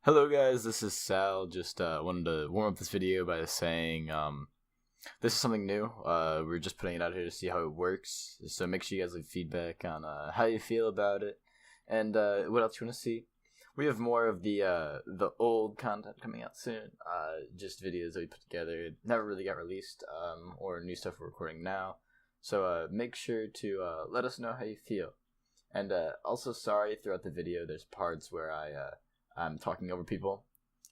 Hello guys, this is Sal. Just wanted to warm up this video by saying this is something new. We're just putting it out here to see how it works. So make sure you guys leave feedback on how you feel about it and what else you want to see. We have more of the old content coming out soon. Just videos that we put together. It never really got released or new stuff we're recording now. So make sure to let us know how you feel. And also sorry, throughout the video there's parts where I'm talking over people,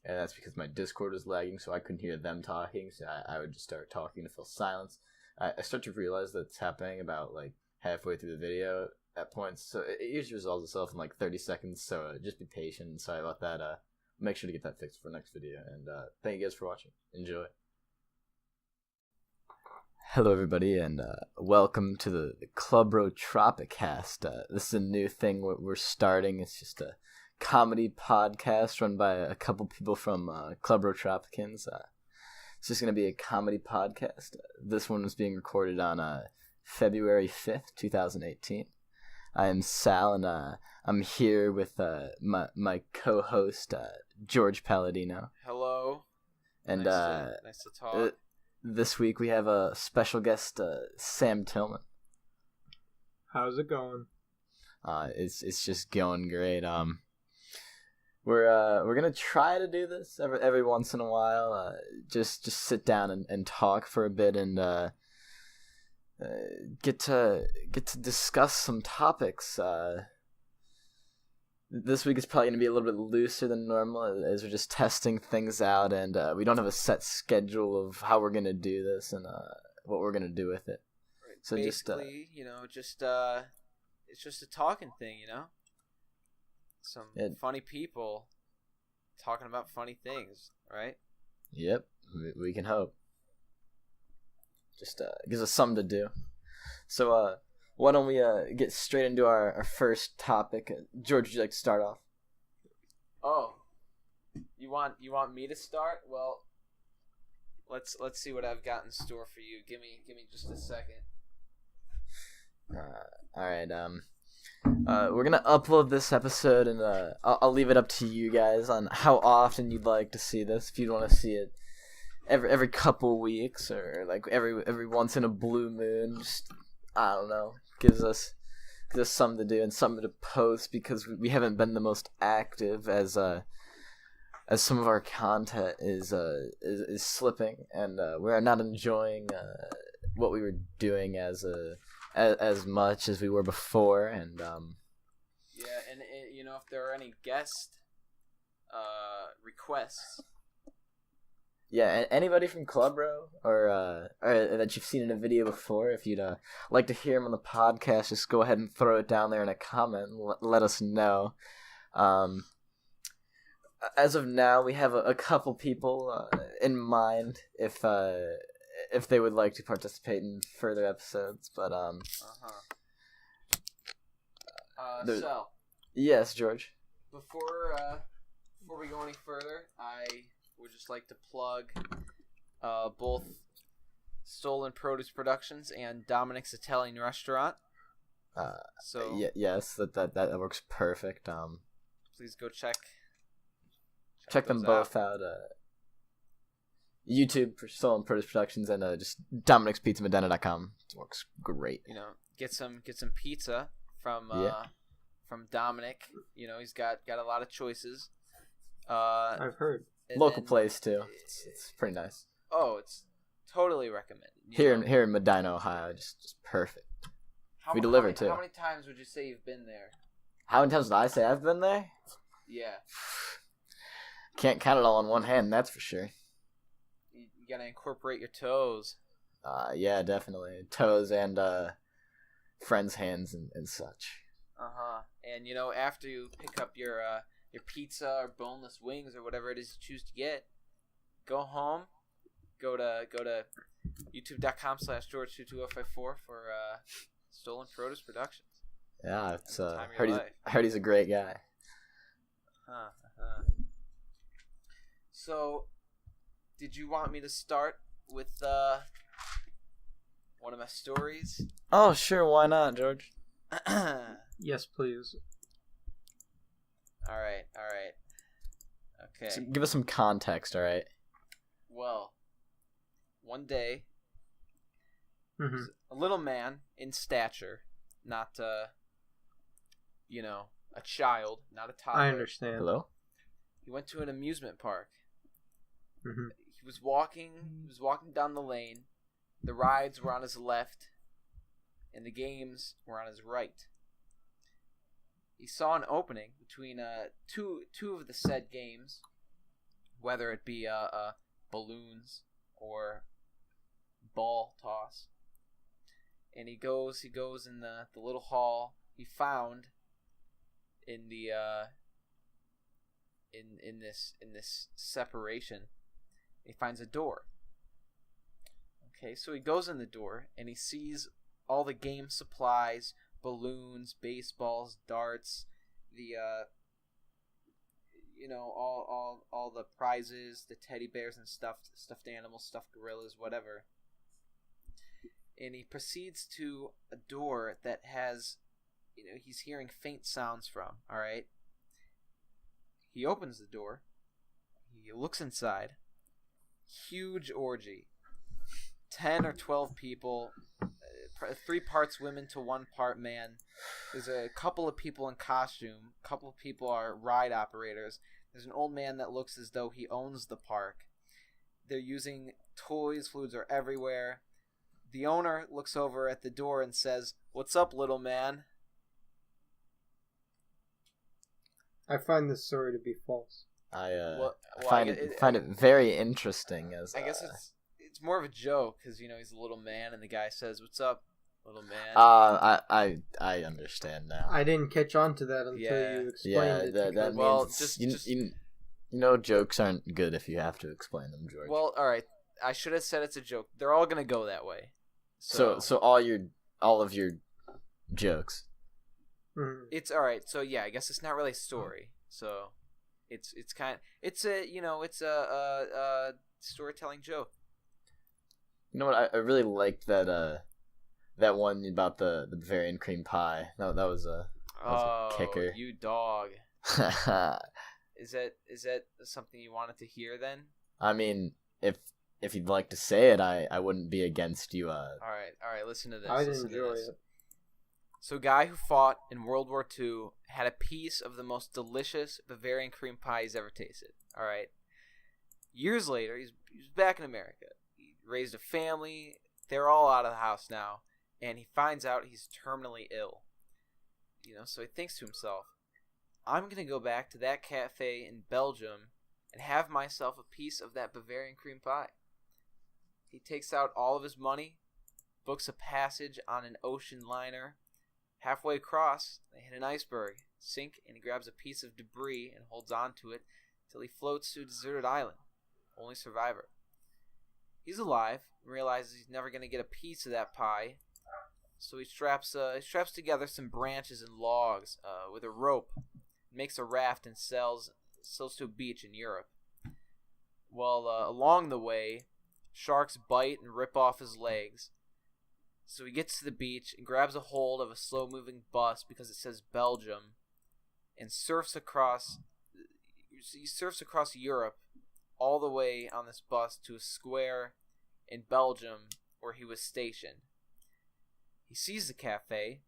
and that's because my Discord was lagging, so I couldn't hear them talking, so I would just start talking to fill silence. I start to realize that's happening about, like, halfway through the video at points, so it usually resolves itself in, like, 30 seconds, so just be patient. Sorry about that. Make sure to get that fixed for next video, and thank you guys for watching. Enjoy. Hello everybody, and welcome to the Clubrotropicast. This is a new thing we're starting. It's just a comedy podcast run by a couple people from Clubrotropikinz. It's just going to be a comedy podcast. This one was being recorded on February 5th, 2018. I am Sal, and I'm here with my co-host, George Palladino. Hello. And nice to talk. This week we have a special guest, Sam Tillman. How's it going? It's just going great. We're gonna try to do this every once in a while. Just sit down and talk for a bit and get to discuss some topics. This week is probably gonna be a little bit looser than normal as we're just testing things out, and we don't have a set schedule of how we're gonna do this and what we're gonna do with it. Right. So basically, it's just a talking thing, Some funny people talking about funny things, right? Yep, we can hope. Just gives us something to do. So why don't we get straight into our first topic? George, would you like to start off? Oh, you want me to start? Well, let's see what I've got in store for you. Give me just a second. All right. We're gonna upload this episode, and I'll leave it up to you guys on how often you'd like to see this. If you'd want to see it every couple weeks, or like every once in a blue moon, just, I don't know, gives us something to do and something to post, because we haven't been the most active as some of our content is slipping, and we're not enjoying what we were doing as much as we were before, and if there are any guest requests, anybody from Clubro or that you've seen in a video before, if you'd like to hear them on the podcast, just go ahead and throw it down there in a comment and let us know. As of now, we have a couple people in mind if they would like to participate in further episodes, but So yes, George. Before we go any further, I would just like to plug both Stolen Produce Productions and Dominic's Italian Restaurant. Yes, that works perfect. Please go check them both out. YouTube for Stolen Produce Productions, and just Dominic'sPizzaMedina.com. It works great. Get some pizza from Dominic. He's got a lot of choices. I've heard. Local place too. It's pretty nice. Oh, it's totally recommended. Here in Medina, Ohio, just perfect. We deliver too. How many times would you say you've been there? How many times did I say I've been there? Yeah. Can't count it all on one hand, that's for sure. You gotta incorporate your toes. Yeah, definitely. Toes and friends' hands and such. And after you pick up your pizza or boneless wings or whatever it is you choose to get, go home, go to youtube.com/George22054 for Stolen Produce Productions. Yeah, I heard he's a great guy. So, did you want me to start with one of my stories? Oh, sure, why not, George? Yes, please. All right. Okay. So give us some context, all right? Well, one day, Mm-hmm. a little man in stature, not, a child, not a toddler. I understand. Hello? He went to an amusement park. Mm-hmm. He was walking down the lane. The rides were on his left, and the games were on his right. He saw an opening between two of the said games, whether it be balloons or ball toss. And he goes in the little hall he found in the in this separation. He finds a door. Okay, so he goes in the door and he sees all the game supplies, balloons, baseballs, darts, the all the prizes, the teddy bears and stuffed animals, stuffed gorillas, whatever. And he proceeds to a door that has, he's hearing faint sounds from. All right. He opens the door. He looks inside. Huge orgy. 10 or 12 people, 3 parts women to 1 part man. There's a couple of people in costume. A couple of people are ride operators. There's an old man that looks as though he owns the park. They're using toys. Fluids are everywhere. The owner looks over at the door and says, "What's up, little man?" I find this story to be false. I find it very interesting. As I guess it's more of a joke because he's a little man and the guy says, "What's up, little man?" I understand now. I didn't catch on to that until you explained it. That well, means jokes aren't good if you have to explain them, George. Well, all right. I should have said it's a joke. They're all gonna go that way. So all of your jokes. Mm-hmm. It's all right. So yeah, I guess it's not really a story. So it's a storytelling joke. You know what? I really liked that one about the Bavarian cream pie. That was a kicker. You dog. Is that something you wanted to hear then? I mean, if you'd like to say it, I wouldn't be against you. All right. Listen to this. I didn't enjoy it. So, a guy who fought in World War II had a piece of the most delicious Bavarian cream pie he's ever tasted. All right. Years later, he's back in America. He raised a family. They're all out of the house now, and he finds out he's terminally ill. So he thinks to himself, "I'm gonna go back to that cafe in Belgium and have myself a piece of that Bavarian cream pie." He takes out all of his money, books a passage on an ocean liner. Halfway across, they hit an iceberg, sink, and he grabs a piece of debris and holds on to it till he floats to a deserted island. Only survivor. He's alive and realizes he's never going to get a piece of that pie, so he straps together some branches and logs with a rope, makes a raft, and sails to a beach in Europe. Well, along the way, sharks bite and rip off his legs. So he gets to the beach and grabs a hold of a slow-moving bus because it says Belgium, and surfs across Europe all the way on this bus to a square in Belgium where he was stationed. He sees the cafe,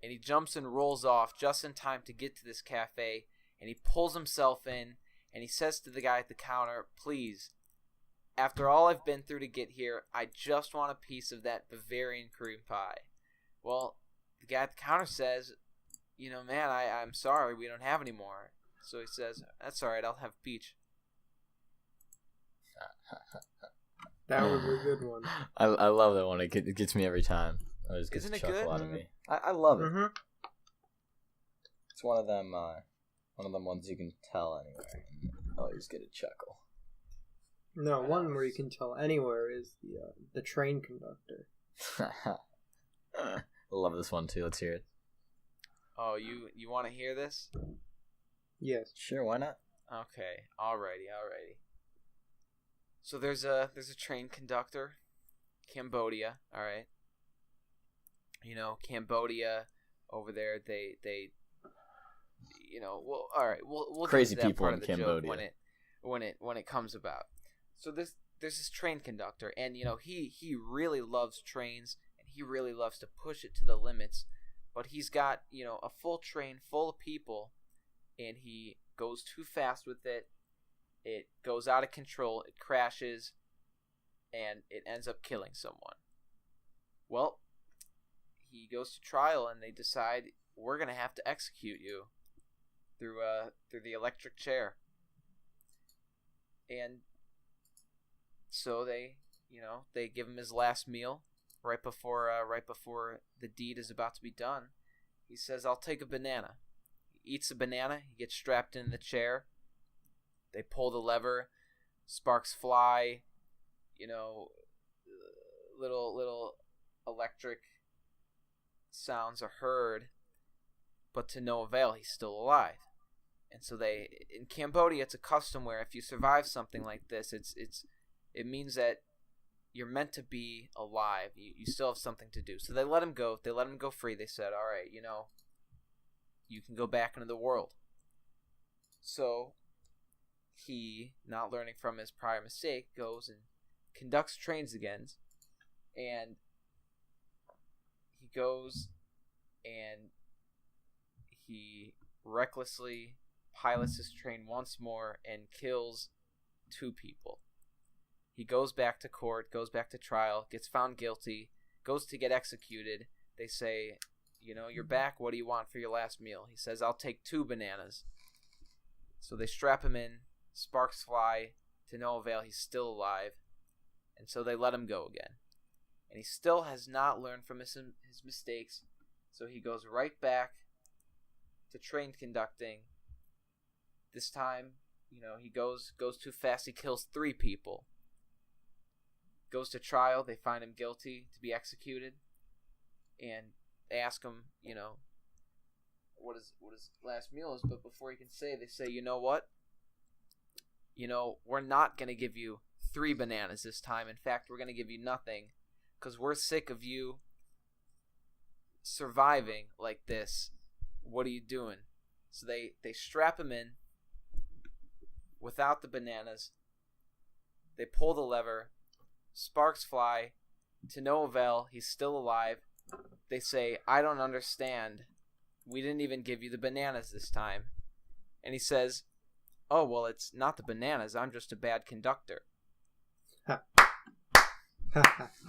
and he jumps and rolls off just in time to get to this cafe, and he pulls himself in, and he says to the guy at the counter, "Please, after all I've been through to get here, I just want a piece of that Bavarian cream pie." Well, the guy at the counter says, "Man, I'm sorry, we don't have any more." So he says, "That's all right, I'll have peach." That was a good one. I love that one. It gets me every time. It just gets Isn't a it chuckle good? out of me. I love it. Mm-hmm. It's one of them ones you can tell anywhere and always get a chuckle. No, one where you can tell anywhere is the train conductor. I love this one too. Let's hear it. Oh, you want to hear this? Yes. Sure, why not? Okay, alrighty. So there's a train conductor, Cambodia. All right. Cambodia over there. They well, all right, we'll Crazy get to that people part in of the Cambodia. joke when it comes about. So there's this train conductor, and he really loves trains, and he really loves to push it to the limits, but he's got a full train full of people, and he goes too fast with it. It goes out of control. It crashes, and it ends up killing someone. Well, he goes to trial, and they decide we're gonna have to execute you through the electric chair. And so they give him his last meal right before the deed is about to be done. He says, "I'll take a banana." He eats a banana. He gets strapped in the chair. They pull the lever. Sparks fly. Little electric sounds are heard, but to no avail. He's still alive. And so in Cambodia, it's a custom where if you survive something like this, it means that you're meant to be alive. You still have something to do. So they let him go. They let him go free. They said, all right, you can go back into the world. So he, not learning from his prior mistake, goes and conducts trains again. And he goes and he recklessly pilots his train once more and kills 2 people. He goes back to court, goes back to trial, gets found guilty, goes to get executed. They say, you're back. What do you want for your last meal? He says, I'll take 2 bananas. So they strap him in. Sparks fly. To no avail. He's still alive. And so they let him go again. And he still has not learned from his mistakes. So he goes right back to train conducting. This time, he goes too fast. He kills 3 people. Goes to trial. They find him guilty to be executed. And they ask him, what his last meal is. But before he can say, they say, you know what? We're not going to give you 3 bananas this time. In fact, we're going to give you nothing because we're sick of you surviving like this. What are you doing? So they strap him in without the bananas. They pull the lever. Sparks fly. To no avail. He's still alive. They say, I don't understand. We didn't even give you the bananas this time. And he says, oh, well, it's not the bananas. I'm just a bad conductor. I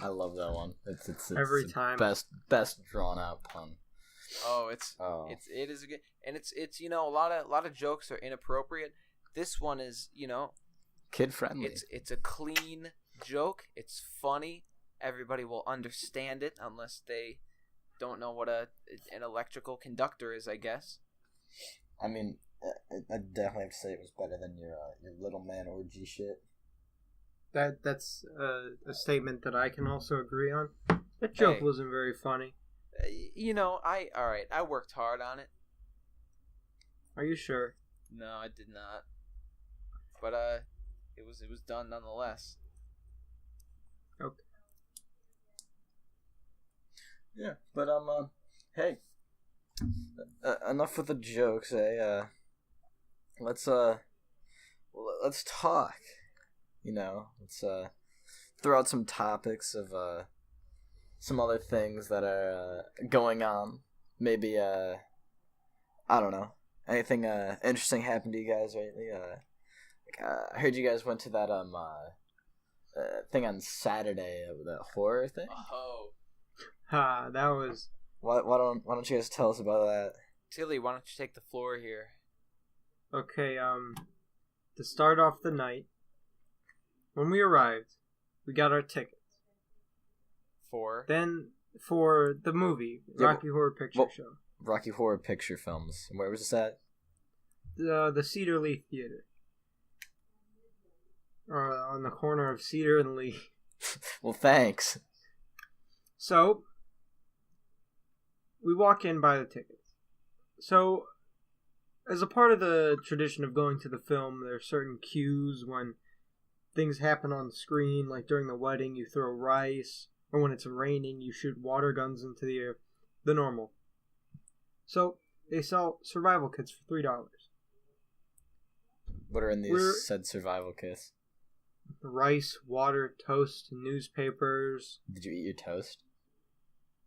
love that one. It's every time best drawn out pun. It is a good, and it's a lot of jokes are inappropriate. This one is kid friendly. It's a clean joke. It's funny. Everybody will understand it unless they don't know what an electrical conductor is, I guess. I mean, I definitely have to say it was better than your little man orgy shit. That's a statement that I can also agree on. That joke wasn't very funny. I worked hard on it. Are you sure? No, I did not. But it was done nonetheless. Okay. Yeah, but hey, enough with the jokes, eh? Let's talk. Let's throw out some topics of some other things that are going on. Maybe I don't know. Anything interesting happened to you guys lately? I heard you guys went to that thing on Saturday, that horror thing. Oh. That was. Why don't you guys tell us about that? Tilly, why don't you take the floor here? Okay. To start off the night, when we arrived, we got our tickets. For the movie, Rocky Horror Picture Show. Rocky Horror Picture Films. And where was this at? The Cedar Leaf Theater. On the corner of Cedar and Leaf. Well, thanks. So, we walk in, buy the tickets. So, as a part of the tradition of going to the film, there are certain cues when things happen on the screen, like during the wedding, you throw rice, or when it's raining, you shoot water guns into the air. The normal. So, they sell survival kits for $3. What are in these said survival kits? Rice, water, toast, newspapers. Did you eat your toast?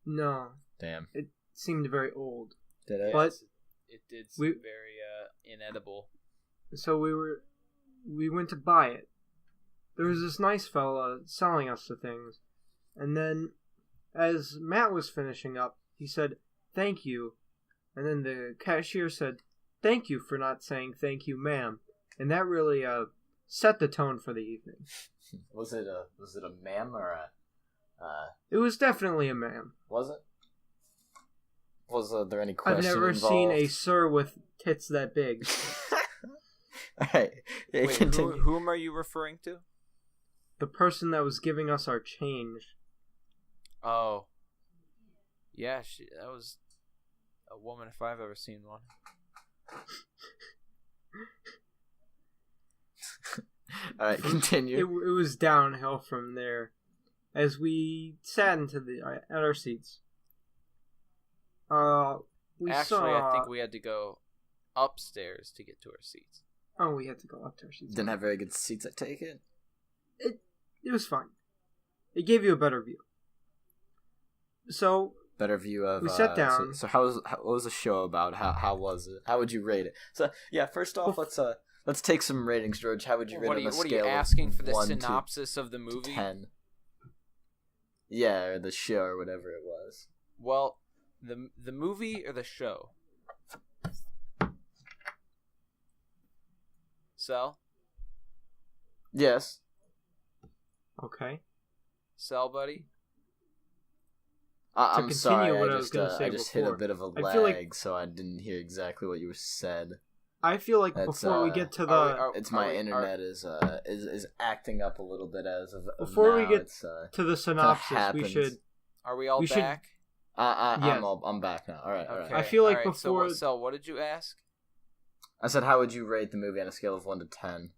No. Damn. It seemed very old. Did it? But it did seem very inedible. So we went to buy it. There was this nice fella selling us the things. And then, as Matt was finishing up, he said, "Thank you." And then the cashier said, "Thank you for not saying thank you, ma'am." And that really set the tone for the evening. Was it a ma'am or a? It was definitely a ma'am. Was it? Was there any question I've never involved? seen a sir with tits that big. Alright, Wait, continue. whom are you referring to? The person that was giving us our change. Oh. Yeah, that was a woman if I've ever seen one. Alright, continue. It was downhill from there. As we sat at our seats. I think we had to go upstairs to get to our seats. Oh, we had to go up to our seats. Didn't have very good seats, I take it? It was fine. It gave you a better view. So better view of. We sat down. So what was the show about? How was it? How would you rate it? So yeah, first off, let's take some ratings, George. How would you rate it on a scale of 1 to 10? What are you asking for the synopsis of the movie? 10. Yeah, or the show or whatever it was. Well, the movie or the show? Sell? Yes. Okay. Sell, buddy? I'm sorry, what I I was gonna say just hit a before. bit of a I feel lag, so I didn't hear exactly what you said. I feel like That's, before we get to the It's my internet is acting up a little bit as of before now. we get It's, to the synopsis, we happens. should. Are we all We should- back? Yes. I'm back now. All right. Okay. I feel like all right, before- So what did you ask? I said, how would you rate the movie on a scale of 1 to 10?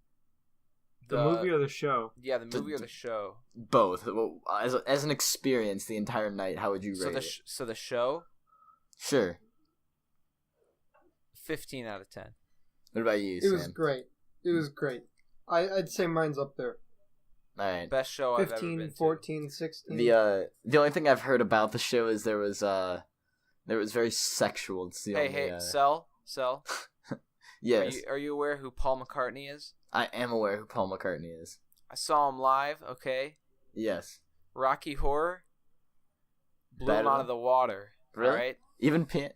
The movie or the show? Yeah, the movie or the show. Both. Well, as an experience, the entire night, how would you rate it? So the show, Sure. 15 out of 10. What about you, It Sam? was great. It was great. I'd say mine's up there. All right. Best show I've ever 15, been 14, 16. The only thing I've heard about the show is there was very sexual. It's the to. only, Hey, Sel. Yes, Are you aware who Paul McCartney is? I am aware who Paul McCartney is. I saw him live. Okay. Yes. Rocky Horror blew Better him out than- of the water. Really? All right. Even Paul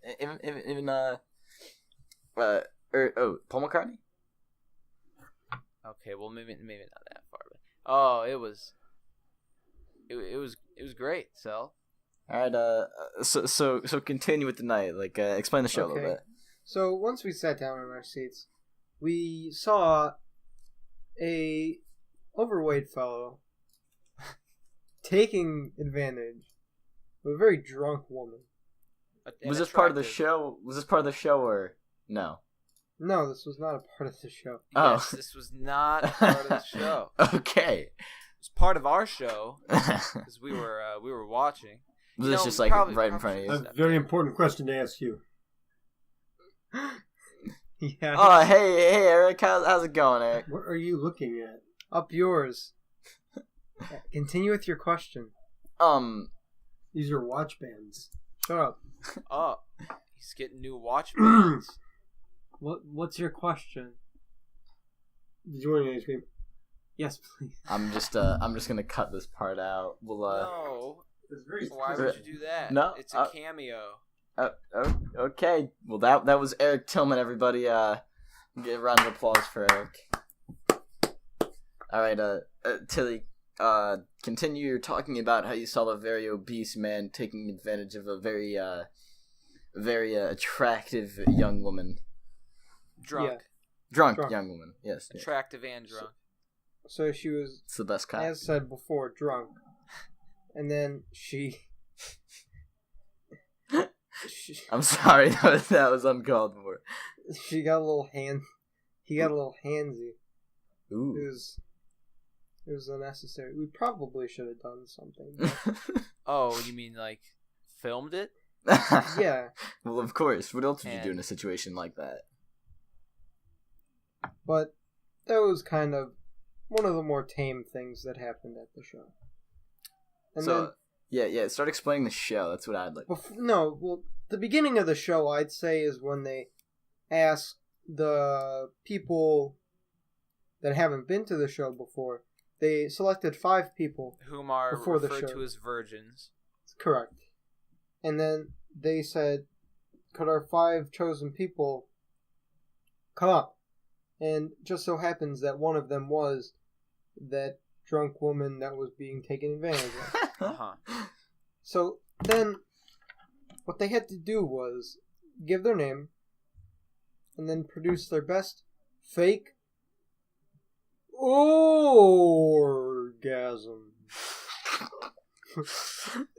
McCartney? Okay. Well, maybe not that far. But, oh, it was great. Sel. All right. So continue with the night. Like, explain the show a little bit. So once we sat down in our seats, we saw a overweight fellow taking advantage of a very drunk woman. Was this part of the show? Was this part of the show or no? No, this was not a part of the show. Yes, this was not part of the show. Okay. It was part of our show because we were watching. Was this just like right in front of I you? have a very important question to ask you. Yeah. Oh, hey, Eric. How's it going, Eric? What are you looking at? Up yours. Continue with your question. These are watch bands. Shut up. Oh, he's getting new watch bands. What's your question? Did you want an ice cream? Yes, please. I'm just gonna cut this part out. We'll No. Why would you do that? No, It's a cameo. Okay. Well, that was Eric Tillman, everybody. Give a round of applause for Eric. All right, Tilly, continue talking about how you saw a very obese man taking advantage of a very attractive young woman. Drunk. Yeah. Drunk Drunk. young woman. Yes. Attractive and drunk. So she was, It's the best kind. as said before, drunk. And then she I'm sorry, that was uncalled for. she got a little hand. He got a little handsy. Ooh. It was unnecessary. We probably should have done something. But Oh, you mean like filmed it? Yeah. Well, of course. What else would you do And- in a situation like that? But that was kind of one of the more tame things that happened at the show. And So, yeah. Start explaining the show. That's what I'd like. the beginning of the show, I'd say, is when they ask the people that haven't been to the show before. They selected 5 people. Whom are Before the referred show. to as virgins. Correct. And then they said, could our 5 chosen people come up? And just so happens that one of them was that drunk woman that was being taken advantage of. Uh-huh. So then what they had to do was give their name and then produce their best fake orgasm.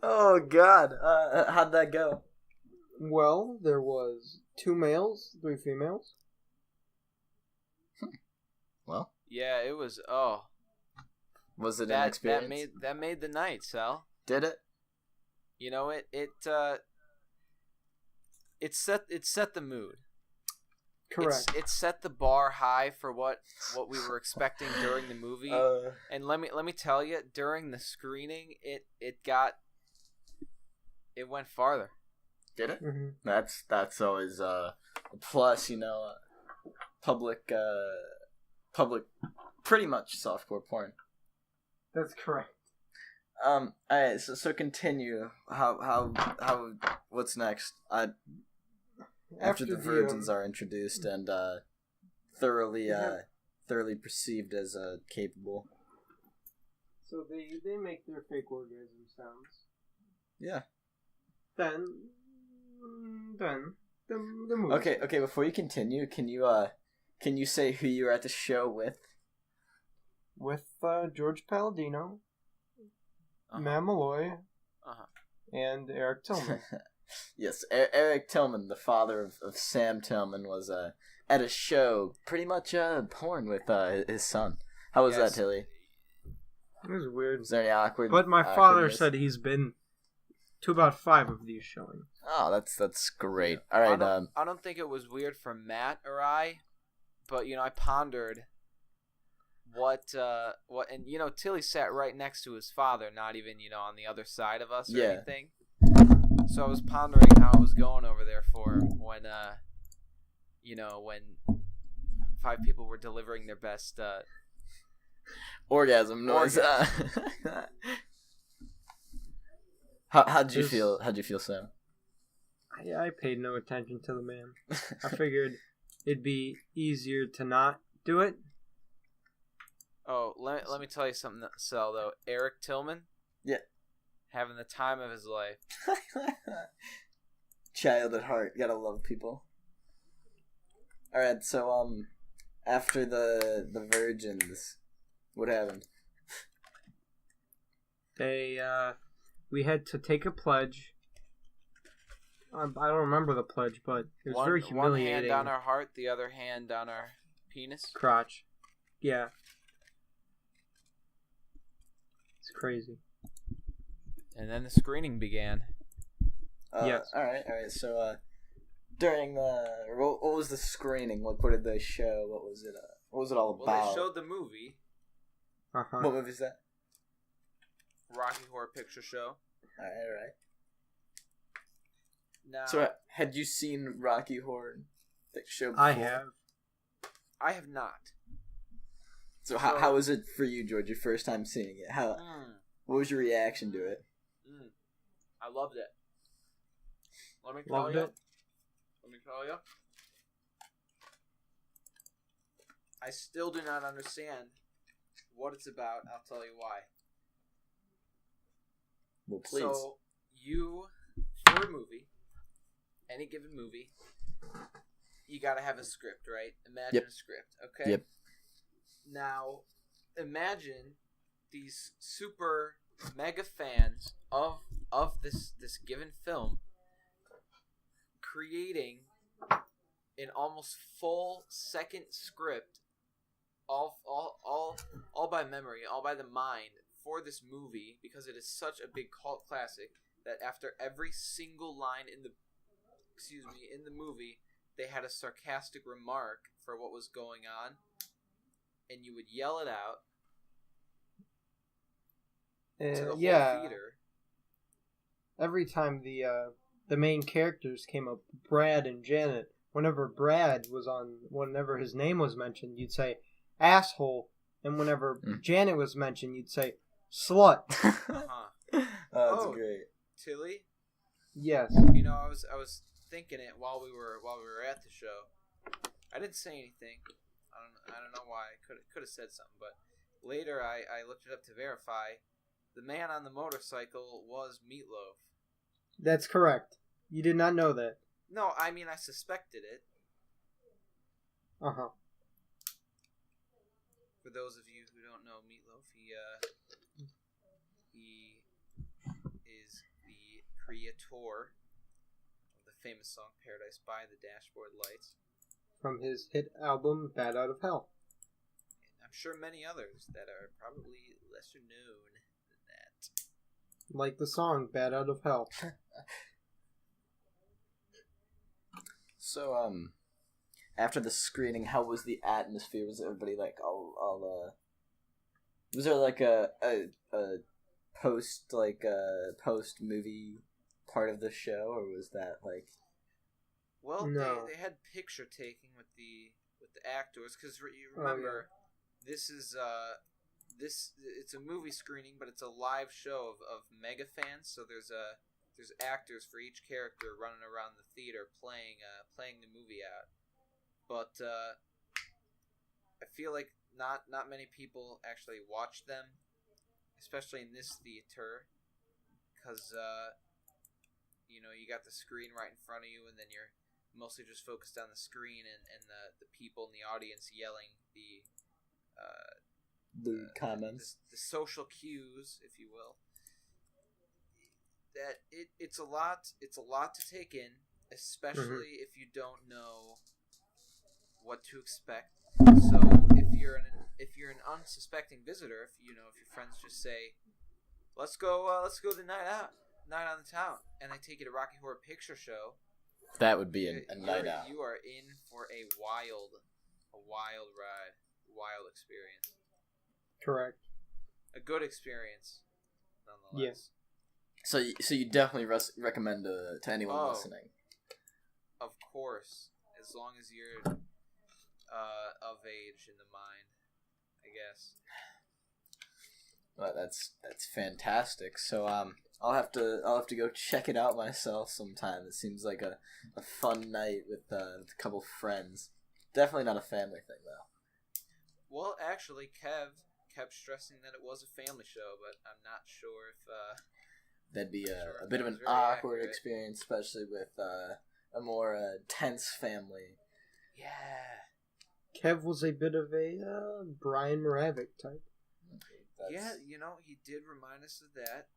Oh, God. How'd that go? Well, there was 2 males, 3 females. Well, Yeah, it was. Oh, was it an that experience? made the night, Sal. Did it? You know, it set the mood. Correct. It set the bar high for what we were expecting during the movie. And let me tell you, during the screening, it went farther. Did it? Mm-hmm. That's always a plus, public pretty much softcore porn. That's correct. Alright, so continue. How what's next? After the virgins are introduced and thoroughly perceived as capable. So they make their fake orgasm sounds. Yeah. Then the movie. Okay, before you continue, can you say who you were at the show with? With George Palladino, Matt Malloy, and Eric Tillman. Yes, Eric Tillman, the father of Sam Tillman, was at a show, pretty much porn with his son. How was that, Tilly? It was weird. Was there any awkward? But my father awkwardness? said he's been to about 5 of these showings. Oh, that's great. All right. I don't think it was weird for Matt or I, but I pondered what and Tilly sat right next to his father, not even on the other side of us or anything. So I was pondering how it was going over there for him when when 5 people were delivering their best orgasm noise. How'd you feel? How'd you feel, Sam? I paid no attention to the man. I figured it'd be easier to not do it. Oh, let me tell you something, Sal, though. Eric Tillman? Yeah. Having the time of his life. Child at heart. Gotta love people. Alright, so, after the virgins, what happened? We had to take a pledge. I don't remember the pledge, but it was very humiliating. One hand on our heart, the other hand on our penis. Crotch. Yeah. It's crazy. And then the screening began. Yes. Alright, so, during what was the screening? What did they show? What was it all about? Well, they showed the movie. Uh-huh. What movie is that? Rocky Horror Picture Show. Alright. Now, So, had you seen Rocky Horror Picture Show before? I have. I have not. So how was it for you, George, your first time seeing it? What was your reaction to it? I loved it. Let me Loved tell it? you. I still do not understand what it's about. I'll tell you why. Well, please. So, for a movie, any given movie, you gotta have a script, right? Imagine a script, okay? Yep. Now, imagine these super mega fans of this given film creating an almost full second script, all by memory, all by the mind, for this movie, because it is such a big cult classic, that after every single line in the movie, they had a sarcastic remark for what was going on, and you would yell it out to the whole theater. Every time the main characters came up, Brad and Janet, whenever his name was mentioned, you'd say asshole, and whenever Janet was mentioned, you'd say slut. That's great. Tilly? Yes. I was thinking it while we were at the show. I didn't say anything. I don't know why. I could have said something, but later I looked it up to verify. The man on the motorcycle was Meatloaf. That's correct. You did not know that. No, I mean I suspected it. Uh-huh. For those of you who don't know Meatloaf, he is the creator of the famous song Paradise by the Dashboard Lights. From his hit album Bad Out of Hell. And I'm sure many others that are probably lesser known than that. Like the song Bad Out of Hell. So, after the screening, how was the atmosphere? Was everybody like all was there like a post movie part of the show, or was that like? Well, no. they had picture taking with the actors, because you remember this is it's a movie screening, but it's a live show of mega fans. So there's actors for each character running around the theater playing the movie out. But I feel like not many people actually watch them, especially in this theater, because you got the screen right in front of you, and then you're mostly just focused on the screen and the people in the audience yelling the comments, the social cues, if you will. That it's a lot to take in, especially if you don't know what to expect. So if you're an unsuspecting visitor, if your friends just say, let's go the night on the town, and they take you to Rocky Horror Picture Show, that would be a night out. You are in for a wild ride, wild experience. Correct. A good experience, nonetheless. Yes. So you definitely recommend to anyone listening. Of course, as long as you're of age in the mind, I guess. Well, that's fantastic. So I'll have to go check it out myself sometime. It seems like a fun night with a couple friends. Definitely not a family thing though. Well, actually, Kev kept stressing that it was a family show, but I'm not sure if that'd be a bit of an awkward experience, especially with a more tense family. Yeah. Kev was a bit of a Brian Moravec type. Yeah, he did remind us of that.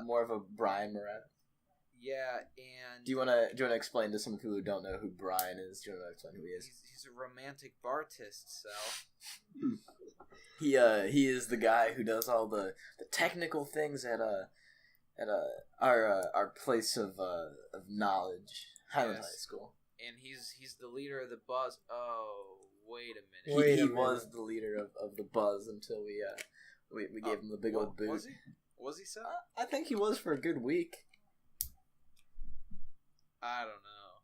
More of a Brian Moravec. Yeah, and do you wanna explain to some people who don't know who Brian is? Do you wanna explain who he is? He's a romantic bartist, Sal. He is the guy who does all the technical things at our place of knowledge, Highland High School. And he's the leader of the Buzz. Oh, wait a minute. He was the leader of the Buzz until we gave him the big old boot. Was he? Was he so? I think he was for a good week. I don't know.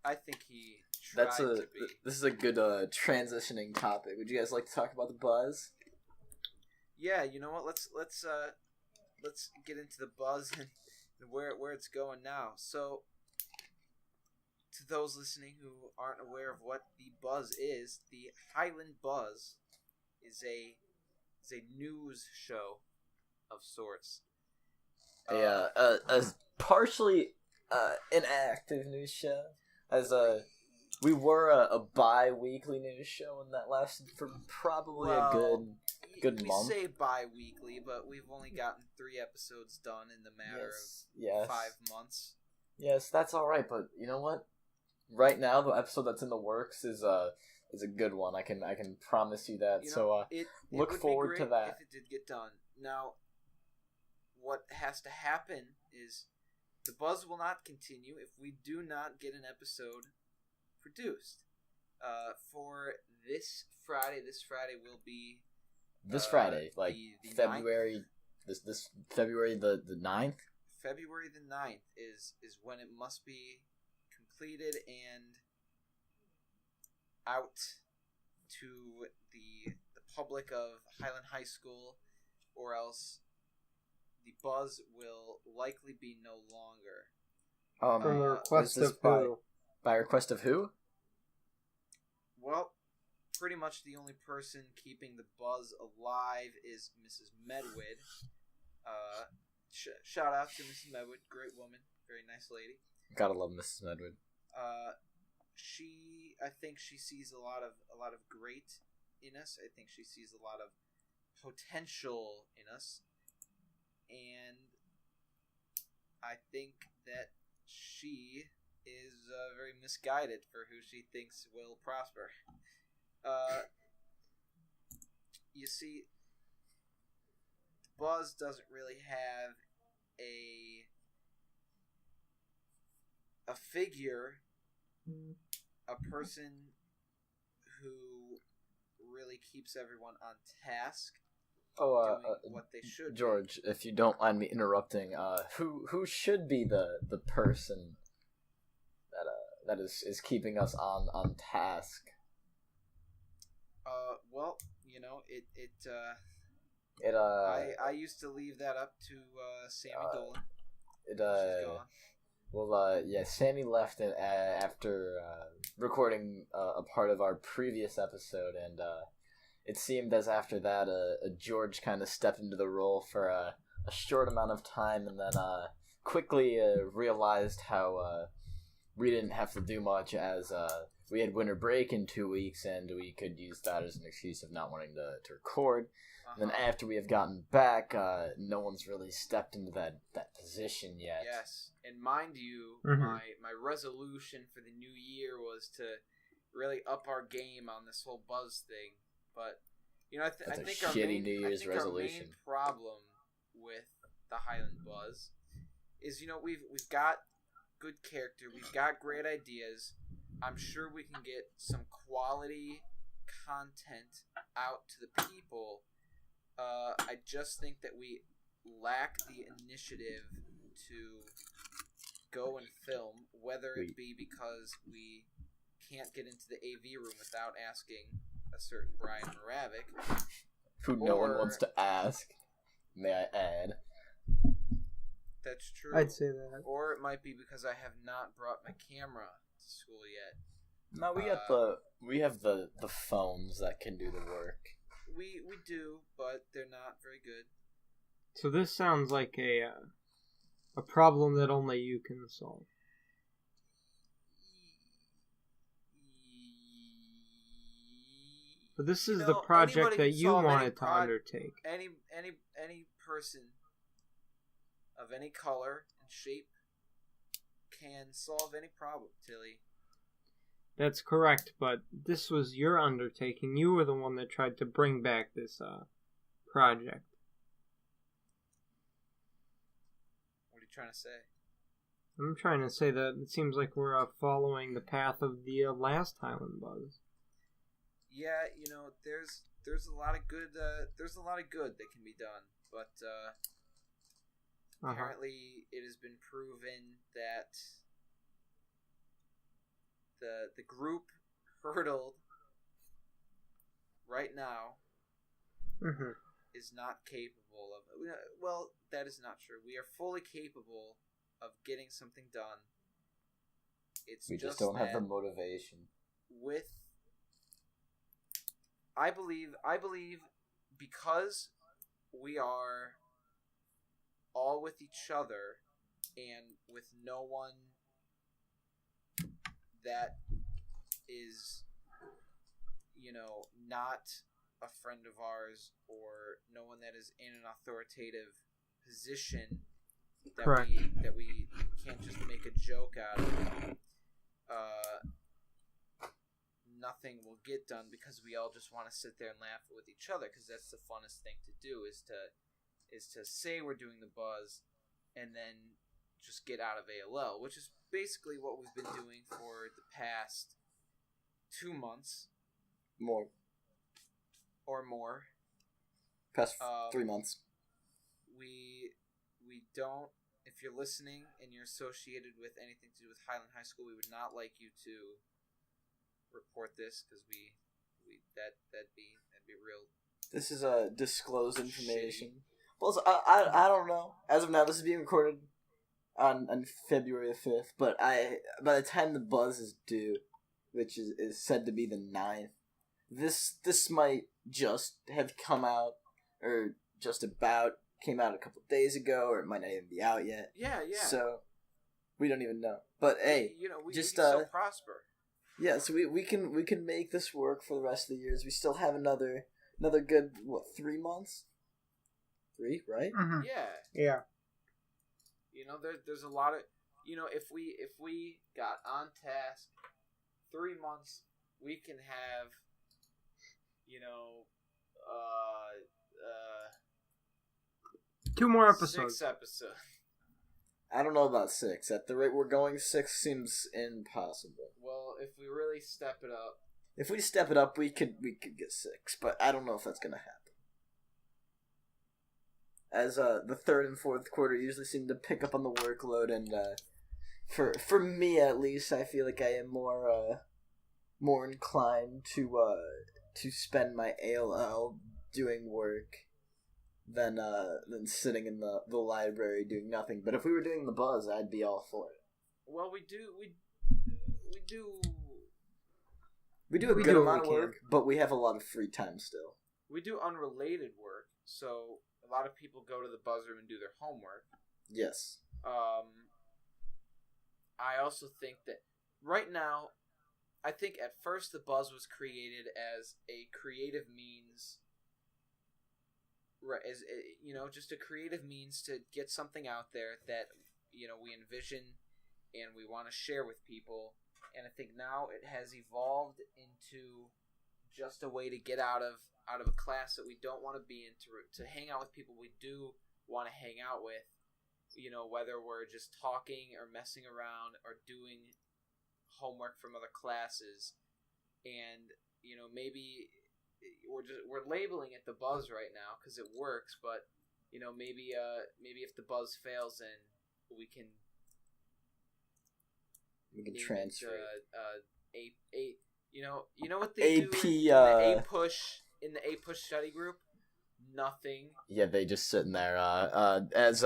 I think he tried to be. This is a good transitioning topic. Would you guys like to talk about the Buzz? Yeah, you know what? Let's get into the Buzz and where it's going now. So, to those listening who aren't aware of what the Buzz is, the Highland Buzz is a news show of sorts. A partially inactive news show, as we were a bi-weekly news show, and that lasted for probably a good month. We say bi-weekly, but we've only gotten 3 episodes done in the matter of 5 months. Yes, that's all right, but you know what? Right now, the episode that's in the works is a good one. I can promise you that. It look forward to that. If it did get done. Now, what has to happen is the buzz will not continue if we do not get an episode produced. For this Friday will be this Friday, like the February. 9th. This February the 9th? February the 9th is when it must be completed and out to the public of Highland High School, or else the buzz will likely be no longer. From the request of who? By request of who? Well, pretty much the only person keeping the buzz alive is Mrs. Medwood. Shout out to Mrs. Medwood, great woman, very nice lady. Gotta love Mrs. Medwood. I think she sees a lot of great in us. I think she sees a lot of potential in us, and I think that she is very misguided for who she thinks will prosper. You see, Buzz doesn't really have a figure, a person who really keeps everyone on task, doing what they should. George, if you don't mind me interrupting, who should be the person that is keeping us on task? Well, you know, I used to leave that up to Sammy Dolan. She's gone. Well, yeah, Sammy left it after recording a part of our previous episode, and it seemed as after that, George kind of stepped into the role for a short amount of time, and then quickly realized how we didn't have to do much, as we had winter break in 2 weeks, and we could use that as an excuse of not wanting to record. And then after we have gotten back, no one's really stepped into that position yet. Yes, and mind you, my resolution for the new year was to really up our game on this whole buzz thing. But you know, I think our main problem with the Highland Buzz is, you know, we've got good character, we've got great ideas. I'm sure we can get some quality content out to the people. I just think that we lack the initiative to go and film, whether it be because we can't get into the AV room without asking a certain Brian Moravik, who no one wants to ask, may I add. That's true. I'd say that. Or it might be because I have not brought my camera to school yet. No, we have the phones that can do the work. We do, but they're not very good. So this sounds like a problem that only you can solve. But this is the project that you wanted to undertake. Any person of any color and shape can solve any problem, Tilly. That's correct, but this was your undertaking. You were the one that tried to bring back this project. What are you trying to say? I'm trying to say that it seems like we're following the path of the last Highland Buzz. Yeah, you know, there's a lot of good that can be done, but apparently it has been proven that the group hurdled right now is not capable of. Well, that is not true. We are fully capable of getting something done. We just don't have the motivation. I believe because we are all with each other and with no one that is, you know, not a friend of ours, or no one that is in an authoritative position that we can't just make a joke out of. Nothing will get done because we all just want to sit there and laugh with each other, because that's the funnest thing to do, is is to say we're doing the buzz and then just get out of ALL, which is basically what we've been doing for the past 2 months. More. Or more. Past 3 months. We don't, if you're listening and you're associated with anything to do with Highland High School, we would not like you to report this, because that'd be real. This is disclosed information. Shitty. Well, I don't know. As of now, this is being recorded on February the 5th, but by the time the buzz is due, which is said to be the 9th, this might just have come out, or just about came out a couple days ago, or it might not even be out yet. Yeah. So we don't even know. But hey, we just can still prosper. Yeah, so we can make this work for the rest of the years. We still have another good 3 months. 3, right? Mm-hmm. Yeah. There's a lot of if we got on task 3 months, we can have 2 more episodes. 6 episodes. I don't know about 6. At the rate we're going, 6 seems impossible. Well, if we really step it up. If we step it up, we could get 6, but I don't know if that's gonna happen. As the 3rd and 4th quarter usually seem to pick up on the workload, and for me at least, I feel like I am more inclined to spend my ALL doing work than sitting in the library doing nothing. But if we were doing the buzz, I'd be all for it. Well, we do a good amount of work, but we have a lot of free time still. We do unrelated work, so a lot of people go to the buzz room and do their homework. Yes. I also think that right now, I think at first the buzz was created as a creative means, as just a creative means to get something out there that we envision and we want to share with people. And I think now it has evolved into just a way to get out of a class that we don't want to be in, to hang out with people we do want to hang out with, whether we're just talking or messing around or doing homework from other classes. And maybe we're labeling it the buzz right now because it works, but maybe if the buzz fails, then we can transfer what they AP, do in the A push study group? Nothing. Yeah, they just sitting there. As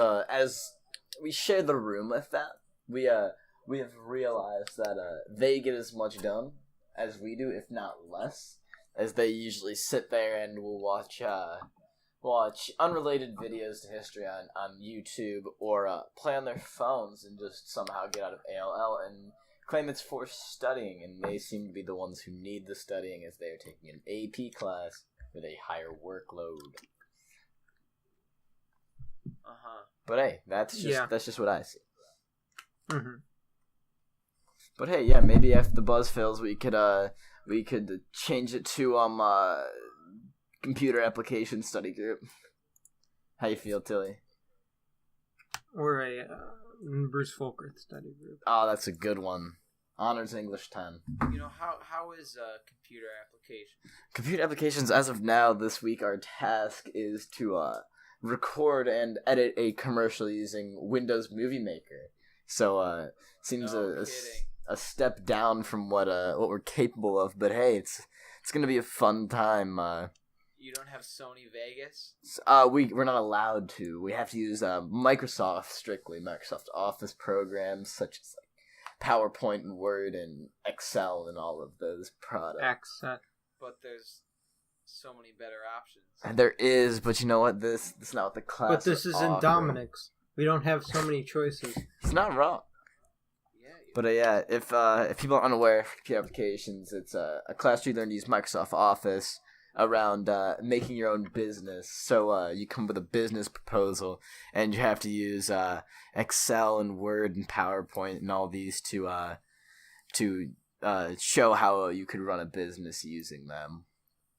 we share the room with that, we have realized that they get as much done as we do, if not less, as they usually sit there and will watch unrelated videos to history on YouTube, or play on their phones and just somehow get out of ALL and claim it's for studying, and they seem to be the ones who need the studying, as they are taking an AP class with a higher workload. But hey, that's just what I see. Mm-hmm. But hey, yeah, maybe if the buzz fails, we could change it to computer application study group. How you feel, Tilly? Or a Bruce Folkerth study group. Oh, that's a good one. Honors English 10. How is computer application? Computer applications, as of now, this week, our task is to record and edit a commercial using Windows Movie Maker. So seems a step down from what we're capable of, but hey, it's gonna be a fun time. You don't have Sony Vegas? We're not allowed to. We have to use Microsoft Office programs such as PowerPoint and Word and Excel and all of those products. Access. But there's so many better options. And there is, but you know what? This is not what the class. But this is in Dominic's. We don't have so many choices. It's not wrong. Yeah. But yeah, if people are unaware of computer applications, it's a class where you learn to use Microsoft Office around making your own business. So you come with a business proposal, and you have to use Excel and Word and PowerPoint and all these to show how you could run a business using them,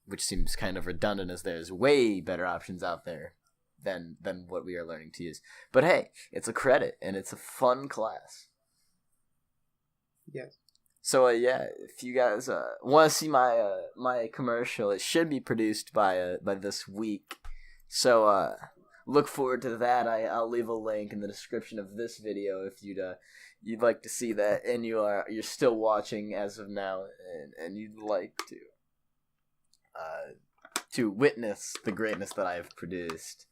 which seems kind of redundant, as there's way better options out there. than what we are learning to use. But hey, it's a credit and it's a fun class. Yes. So yeah, if you guys want to see my my commercial, it should be produced by this week. So look forward to that. I'll leave a link in the description of this video if you'd like to see that, and you're still watching as of now, and you'd like to witness the greatness that I have produced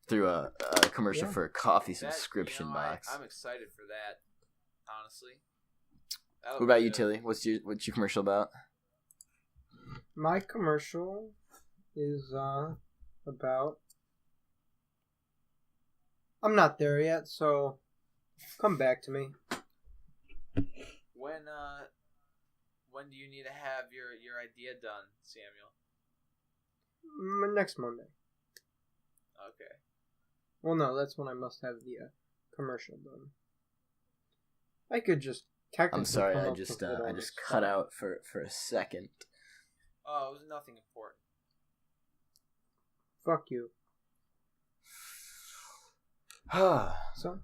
through a commercial for a coffee subscription box. I'm excited for that, honestly. What about you, Tilly? What's your commercial about? My commercial is about. I'm not there yet, so come back to me. When do you need to have your idea done, Samuel? Next Monday. Okay. Well, no, that's when I must have the commercial done. I could just technically. I'm sorry, come I up just with it on the cut spot. out for a second. Oh, it was nothing important. Fuck you. um, So,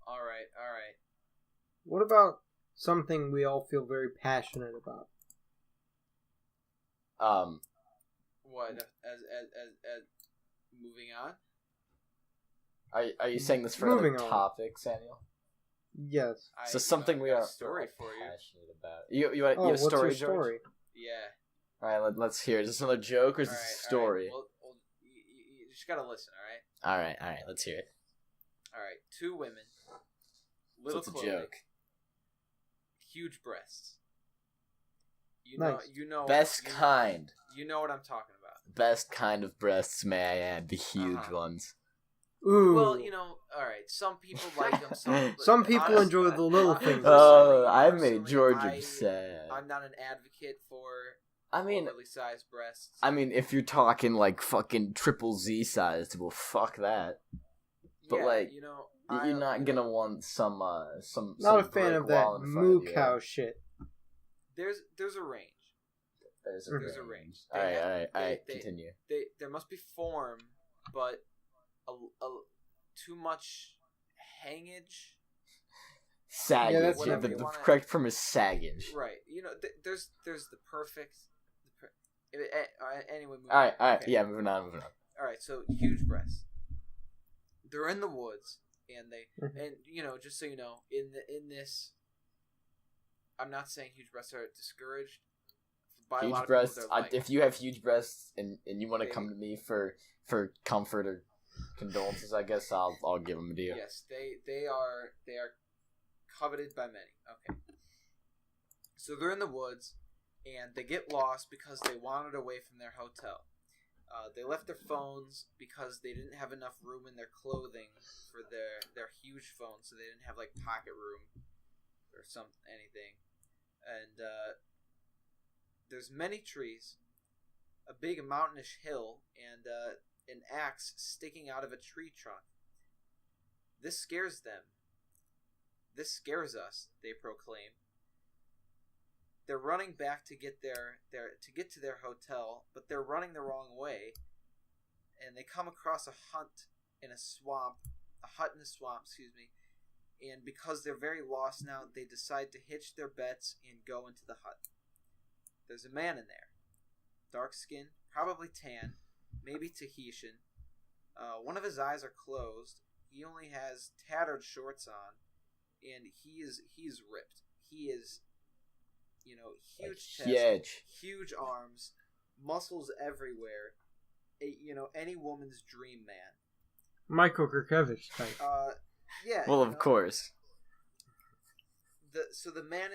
All right. what about something we all feel very passionate about? What? As moving on. are you saying this for Moving another on. topic, Samuel? Yes. So something we got are a story for you. passionate about. You have a What's story, your story? Yeah. George? All right, let's hear. Is this another joke or is All this right, a story? All right. Well, you just gotta listen. All right. All right, let's hear it. All right. Two women. So Little it's a clothing, joke. huge breasts. Nice. You know. Best kind. You know what I'm talking about. Best kind of breasts, may I add, the huge Uh-huh. ones. Ooh. Well, all right. Some people like them. Some people honestly, enjoy the little things. I made personally, George I- upset. I'm not an advocate for I mean, overly sized breasts. if you're talking like fucking triple Z sized, well, fuck that. But Yeah, like, you know, you're not gonna want some Not some a fan brick of that wall in front moo of you. cow shit. There's a range. There's There's a range. range. All right, They- continue. There must be form, but a too much hangage. Saggage. Yeah, that's the what- the correct term is saggage. Right. You know, there's the perfect. Anyway. Moving All right. Okay. Yeah, moving on. All right. So huge breasts. They're in the woods, and Mhm. and just so you know, in this, I'm not saying huge breasts are discouraged. By a lot Huge of breasts. people, they're liked. If you have huge breasts and you want to They- come to me for comfort or condolences, I guess I'll give them to you. Yes, they are coveted by many. Okay. So they're in the woods, and they get lost because they wandered away from their hotel. They left their phones because they didn't have enough room in their clothing for their huge phones, so they didn't have like pocket room or anything. And there's many trees, a big mountainous hill, and an axe sticking out of a tree trunk. This scares them. This scares us, they proclaim. They're running back to get to their hotel, but they're running the wrong way, and they come across a hut in a swamp, excuse me. And because they're very lost now, they decide to hitch their bets and go into the hut. There's a man in there, dark skin, probably tan, maybe Tahitian. One of his eyes are closed. He only has tattered shorts on, and he's ripped. He is, huge chest, huge arms, muscles everywhere. Any woman's dream man. Michael Kirkevich type. Yeah. Well, of course. So the man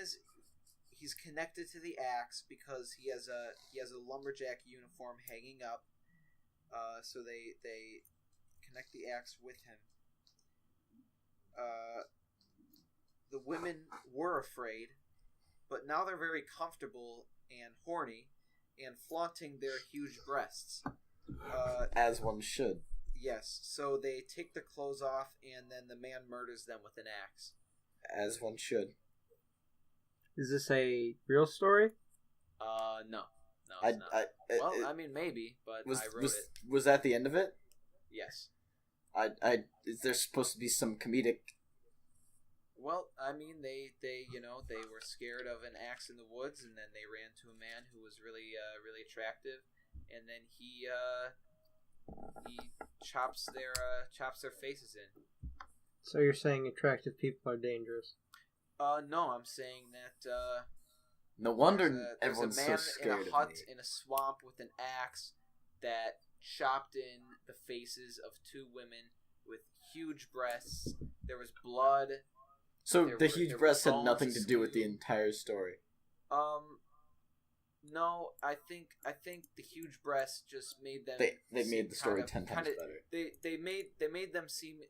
he's connected to the axe because he has a lumberjack uniform hanging up. So they connect the axe with him. The women were afraid, but now they're very comfortable and horny and flaunting their huge breasts. As one should. Yes, so they take their clothes off and then the man murders them with an axe. As one should. Is this a real story? No, it's not. Well, I mean, maybe, but I wrote it. Was that the end of it? Yes. Is there supposed to be some comedic? Well, I mean, they were scared of an axe in the woods, and then they ran to a man who was really attractive, and then he chops their faces in. So you're saying attractive people are dangerous? No, I'm saying that. No wonder there's everyone's a man so scared in a hut of me. in a swamp with an axe that chopped in the faces of two women with huge breasts. There was blood. So there the were- huge there were breasts had bones nothing to do with the escaping. entire story. No, I think the huge breasts just made them. They seem made the story kind of- 10 times kind of- better. They made them seem.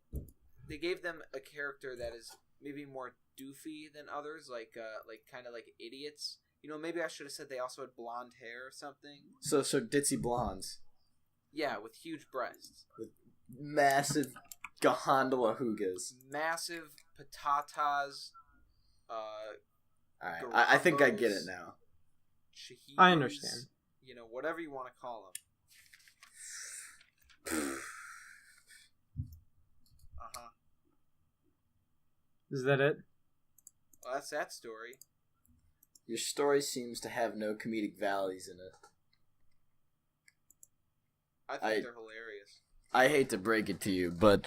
They gave them a character that is maybe more doofy than others, like kind of like idiots. You know, maybe I should have said they also had blonde hair or something. So ditzy blondes Yeah, with huge breasts, with massive gondola hoogas. massive patatas. Alright, I think I get it Garambos. now. Shahidis, I understand. You know, whatever you want to call them. Uh-huh. Is that it? Well, that's that story. Your story seems to have no comedic valleys in it. I think they're hilarious. I hate to break it to you, but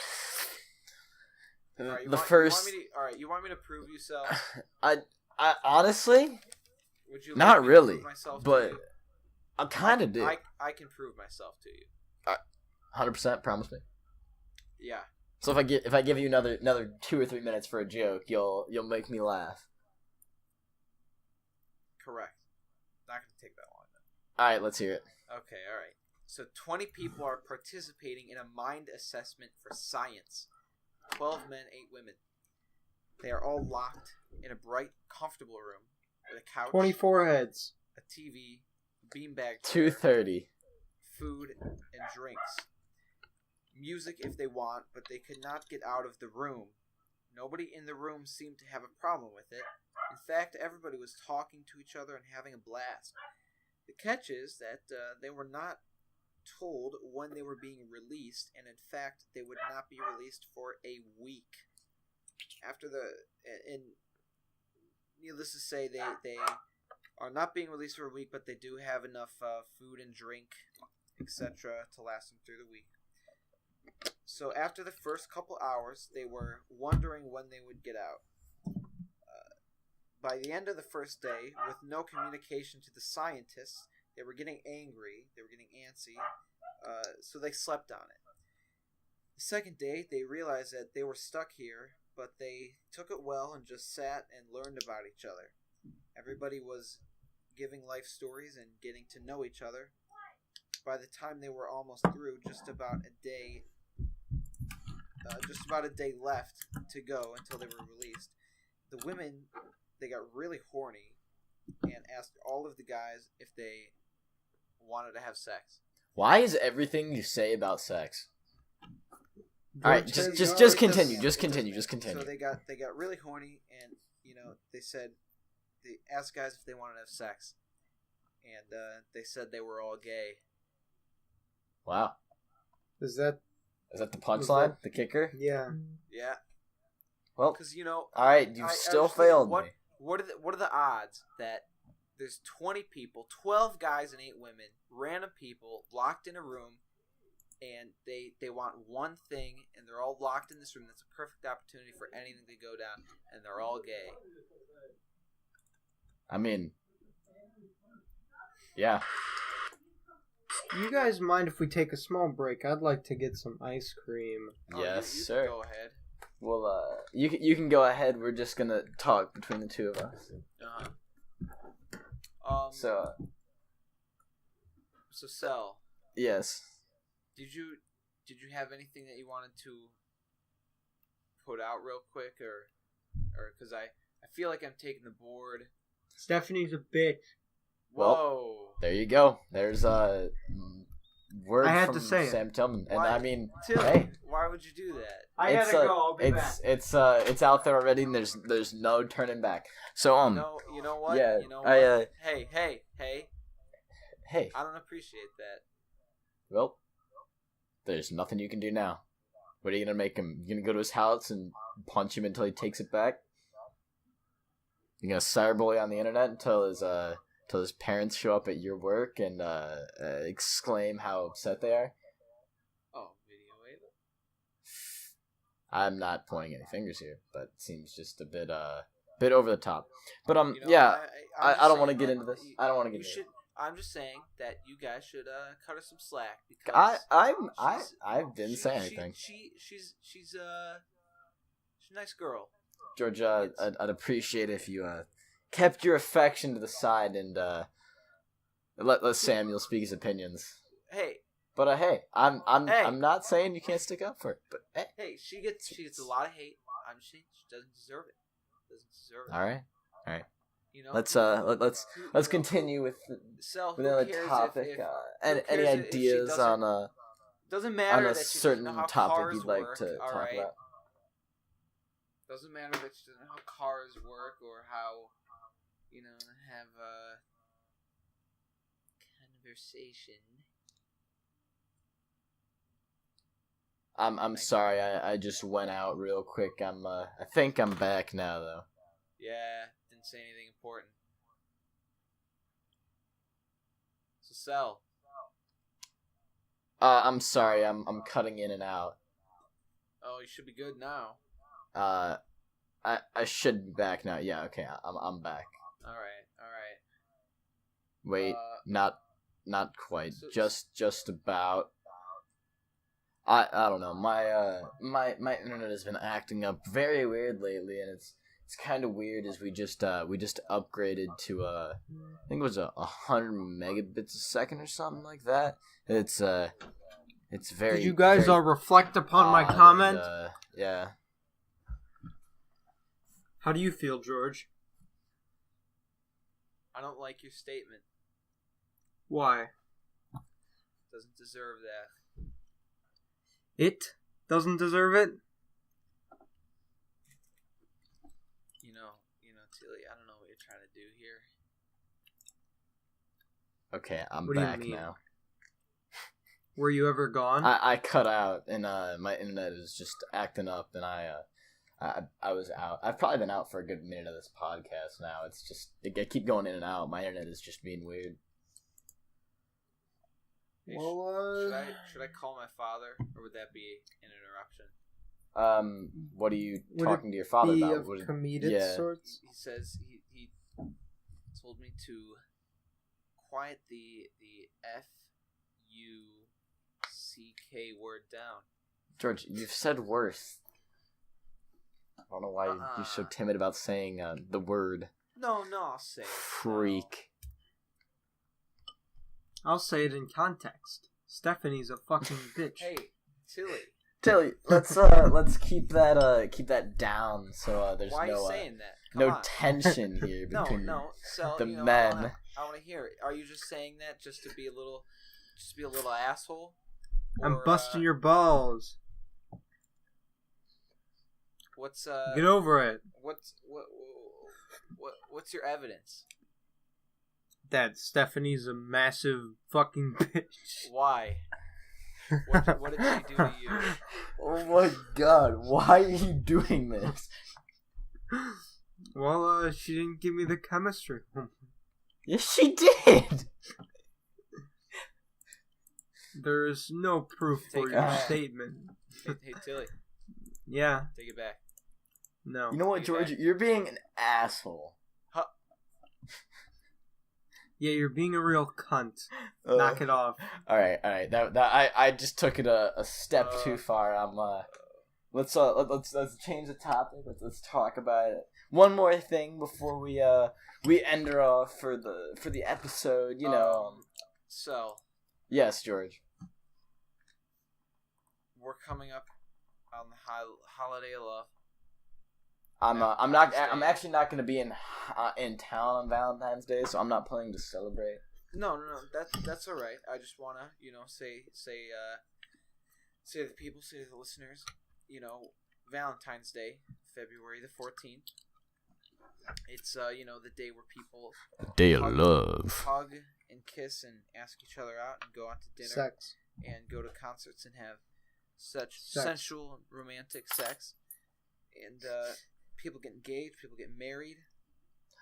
All right, you want me to prove you, Sal? I honestly, Would you not like me to really, prove myself to but you? I kind of do. I can prove myself to you. 100%, promise me. Yeah. So if I give you another 2 or 3 minutes for a joke, you'll make me laugh. Correct. Not going to take that long then. All right, let's hear it. Okay, all right. So 20 people are participating in a mind assessment for science. 12 men, 8 women. They are all locked in a bright, comfortable room with a couch, 24 heads. a TV, beanbag, 2:30. food, and drinks. Music if they want, but they could not get out of the room. Nobody in the room seemed to have a problem with it. In fact, everybody was talking to each other and having a blast. The catch is that they were not told when they were being released, and in fact, they would not be released for a week. And needless to say, they are not being released for a week, but they do have enough food and drink, etc., to last them through the week. So after the first couple hours, they were wondering when they would get out. By the end of the first day, with no communication to the scientists, they were getting angry, they were getting antsy, so they slept on it. The second day, they realized that they were stuck here, but they took it well and just sat and learned about each other. Everybody was giving life stories and getting to know each other. By the time they were almost through, just about a day left to go until they were released. The women, they got really horny and asked all of the guys if they wanted to have sex. Why is everything you say about sex? All right, Don't just say continue. no. Just continue. Just continue. So they got really horny, and they asked guys if they wanted to have sex, and they said they were all gay. Wow. Is that? Is that the punchline? The kicker? Yeah. Yeah, Well, because all right, you still failed me. What are the odds that there's 20 people, 12 guys and 8 women, random people locked in a room, and they want one thing, and they're all locked in this room. That's a perfect opportunity for anything to go down, and they're all gay. I mean, yeah. You guys mind if we take a small break? I'd like to get some ice cream. Yes, you sir. Can go ahead. Well, you can go ahead. We're just gonna talk between the two of us. So Sel, Yes. did you have anything that you wanted to put out real quick, or because I feel like I'm taking the board. Stephanie's a bitch. Well, Whoa. There you go. There's word I had from to say it. Sam Tillman, and Why- I mean, Tim, hey, why would you do that? I it's, gotta go. I'll be back. it's out there already, and there's no turning back. So No, you know what? yeah, You know what? Hey. hey, I don't appreciate that. well, there's nothing you can do now. What are you gonna make him? You gonna go to his house and punch him until he takes it back? You gonna cyberbully on the internet until his parents show up at your work and exclaim how upset they are? Oh, video wave. I'm not pointing any fingers here, but it seems just a bit over the top. But Yeah, I don't want to get into this. I don't want to get into it. I'm just saying that you guys should cut her some slack because I didn't say anything. She's a nice girl. George, I'd appreciate if you kept your affection to the side and let Samuel speak his opinions. Hey. But hey, I'm not saying you can't stick up for it. But hey, she gets a lot of hate. I'm just saying she doesn't deserve it. All right. You know, let's continue with another topic. Any ideas on doesn't matter on a that she certain doesn't know how topic cars you'd like work, to talk right? about? Doesn't matter that she doesn't know how cars work or how have a conversation. I'm sorry. I just went out real quick. I think I'm back now though. Yeah, didn't say anything important. So Sal. I'm sorry. I'm cutting in and out. Oh, you should be good now. I should be back now. Yeah, okay. I'm back. All right. Wait, not quite. Just about. I don't know. My internet has been acting up very weird lately, and it's kind of weird as we just upgraded to I think it was 100 megabits a second or something like that. It's very. Did you guys very reflect upon my comment? And, yeah. How do you feel, George? I don't like your statement. Why? Doesn't deserve that. It doesn't deserve it? Tilly, I don't know what you're trying to do here. Okay, I'm What do you back mean? now. Were you ever gone? I cut out, and my internet is just acting up, and I was out. I've probably been out for a good minute of this podcast now. It's just I keep going in and out. My internet is just being weird. Hey, Well, should I call my father, or would that be an interruption? What are you Would talking it to your father be about? of What is- comedic yeah. sorts? He says he told me to quiet the F-U-C-K word down. George, you've said worse. I don't know why you're so timid about saying the word. No, I'll say it. Freak. I'll say it in context. Stephanie's a fucking bitch. Hey, Tilly, let's keep that down so there's why are you no saying that? Come no on. tension here between So the men. I want to hear it. Are you just saying that just to be a little asshole? I'm Or, busting your balls. What's Get over it. What's your evidence? That Stephanie's a massive fucking bitch. Why? What did she do to you? Oh my god, why are you doing this? Well, she didn't give me the chemistry. Yes, she did! There is no proof Take for it your back. statement. Hey, Tilly, Yeah, take it back. no. You know what, Take it George? back. You're being an asshole. Yeah, you're being a real cunt. Knock it off. Alright. That I just took it a step too far. Let's change the topic. Let's talk about it. One more thing before we end her off for the episode. So Yes, George. we're coming up on the holiday of love. I'm actually not going to be in town on Valentine's Day, so I'm not planning to celebrate. No, that's all right. I just wanna, say to the people, say to the listeners, Valentine's Day, February the 14th. It's the day where people Day of love. hug and kiss and ask each other out and go out to dinner. Sex. and go to concerts and have such Sex. sensual and romantic sex. And people get engaged, people get married.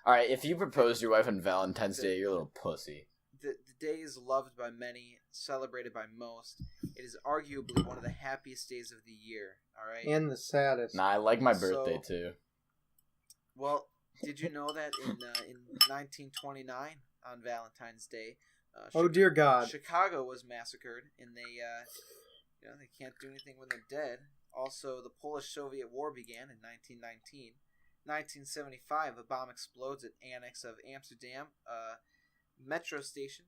All right, if you propose to your wife on Valentine's Day, you're a little pussy. The day is loved by many, celebrated by most. It is arguably one of the happiest days of the year. All right. And the saddest. Nah, I like my birthday too. Well, did you know that in 1929 on Valentine's Day, Oh dear God. Chicago was massacred, and they can't do anything when they're dead. Also, the Polish-Soviet War began in 1919. 1975, a bomb explodes at annex of Amsterdam metro station.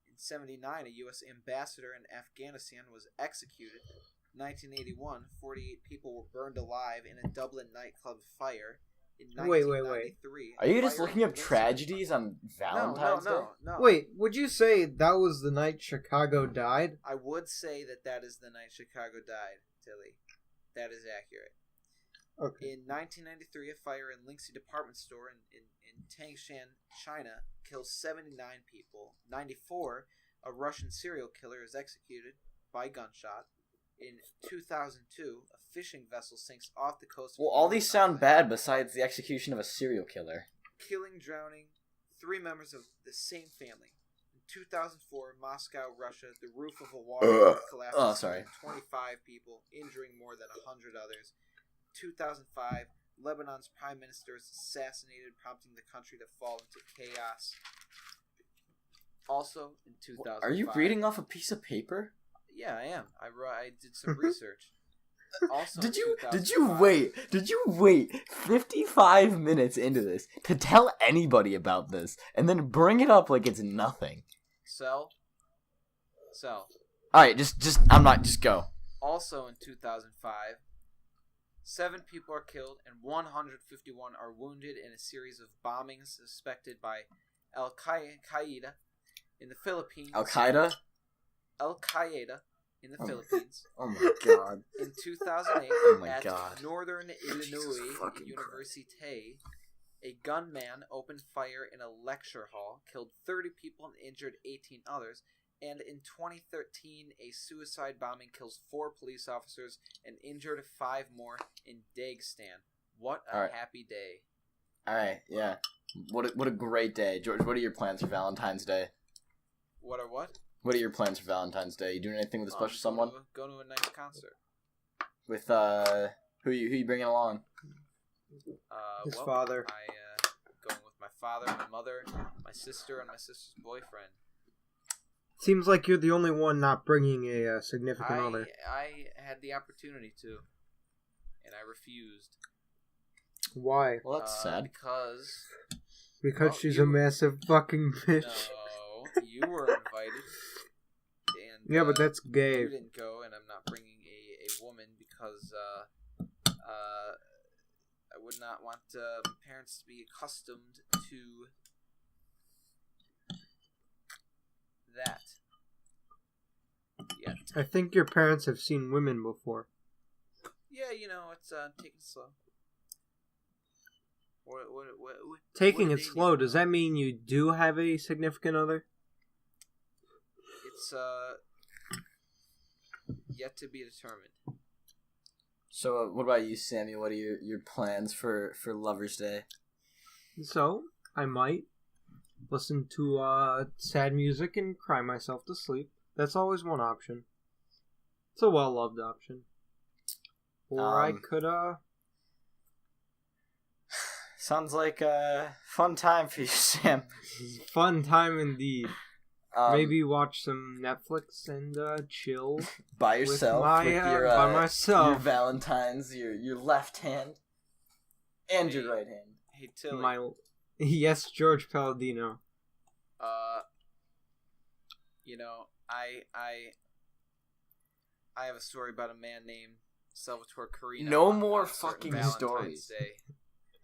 In 79, a U.S. ambassador in Afghanistan was executed. 1981, 48 people were burned alive in a Dublin nightclub fire. In Wait. 1993, Are you just fire looking in up Windsor- tragedies on Valentine's Day? No. Wait, would you say that was the night Chicago died? I would say that is the night Chicago died, Tilly. That is accurate. Okay. In 1993, a fire in Linksy department store in Tangshan, China, kills 79 people. 94, a Russian serial killer is executed by gunshot. In 2002, a fishing vessel sinks off the coast of Well, all these Northern sound Ireland, bad besides the execution of a serial killer. killing, drowning 3 members of the same family. In 2004, Moscow, Russia, the roof of a water collapsed. Oh, sorry. 25 people, injuring more than 100 others. 2005, Lebanon's prime minister is assassinated, prompting the country to fall into chaos. Also, in 2005... Are you reading off a piece of paper? Yeah, I am. I did some research. Also, Did in you 2005 Did you wait 55 minutes into this to tell anybody about this and then bring it up like it's nothing? Sell. All right, just go. Also in 2005, 7 people are killed and 151 are wounded in a series of bombings suspected by Al-Qaeda in the Philippines. Al-Qaeda? Al-Qaeda in the Philippines. Oh my god. In 2008, my at God. Northern Illinois fucking University, a gunman opened fire in a lecture hall, killed 30 people and injured 18 others. And in 2013, a suicide bombing kills 4 police officers and injured 5 more in Dagestan. What a Alright. happy day. Alright, yeah. What a great day. George, what are your plans for Valentine's Day? What or what? What are your plans for Valentine's Day? You doing anything with a special someone? Go to a nice concert. With who you bringing along? His father. Going with my father, my mother, my sister, and my sister's boyfriend. Seems like you're the only one not bringing a significant other. I had the opportunity to, and I refused. Why? Well, that's sad. Because she's a massive fucking bitch. No, you were invited. And, Yeah, but that's gay. You didn't go, and I'm not bringing a woman because I would not want parents to be accustomed to that. Yet. I think your parents have seen women before. Yeah, it's taking it slow. What Taking did it they slow, do? does that mean you do have a significant other? It's yet to be determined. So, what about you, Sammy? What are your plans for Lover's Day? So, I might listen to sad music and cry myself to sleep. That's always one option. It's a well-loved option. Or I could, Sounds like a fun time for you, Sam. fun time indeed. Um, Maybe watch some Netflix and by chill yourself with, by your myself. your Valentine's, your left hand and your right hand. Hey, Tilly. Yes, George Palladino. I have a story about a man named Salvatore Carino. No on more a certain fucking Valentine's stories. Day.